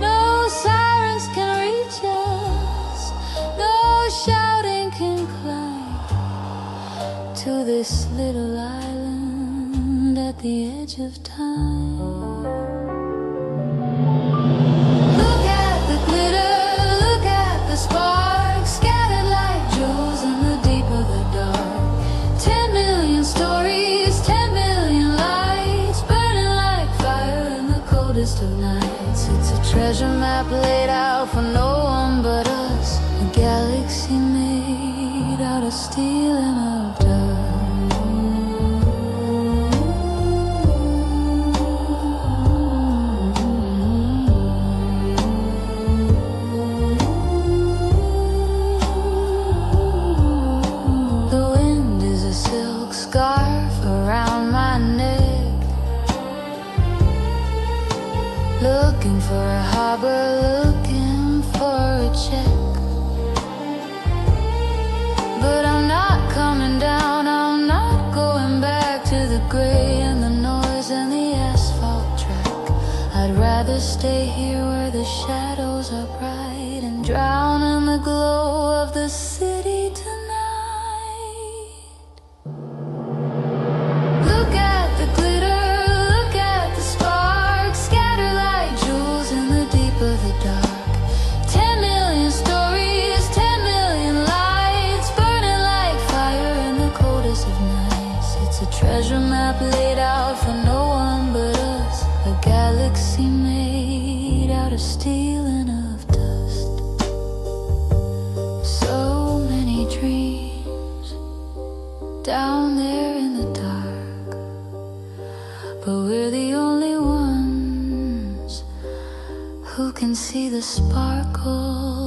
No sirens can reach us, no shouting can climb to this little island at the edge of time. Sparks scattered like jewels in the deep of the dark. 10 million stories, 10 million lights, burning like fire in the coldest of nights. It's a treasure map laid out for no one but us, a galaxy made out of steel and of dust. Scarf around my neck, looking for a harbor, looking for a check. But I'm not coming down, I'm not going back to the gray and the noise and the asphalt track. I'd rather stay here where the shadows are bright and drown in the glow of the city tonight. Treasure map laid out for no one but us, a galaxy made out of steel and of dust. So many dreams down there in the dark, but we're the only ones who can see the sparkle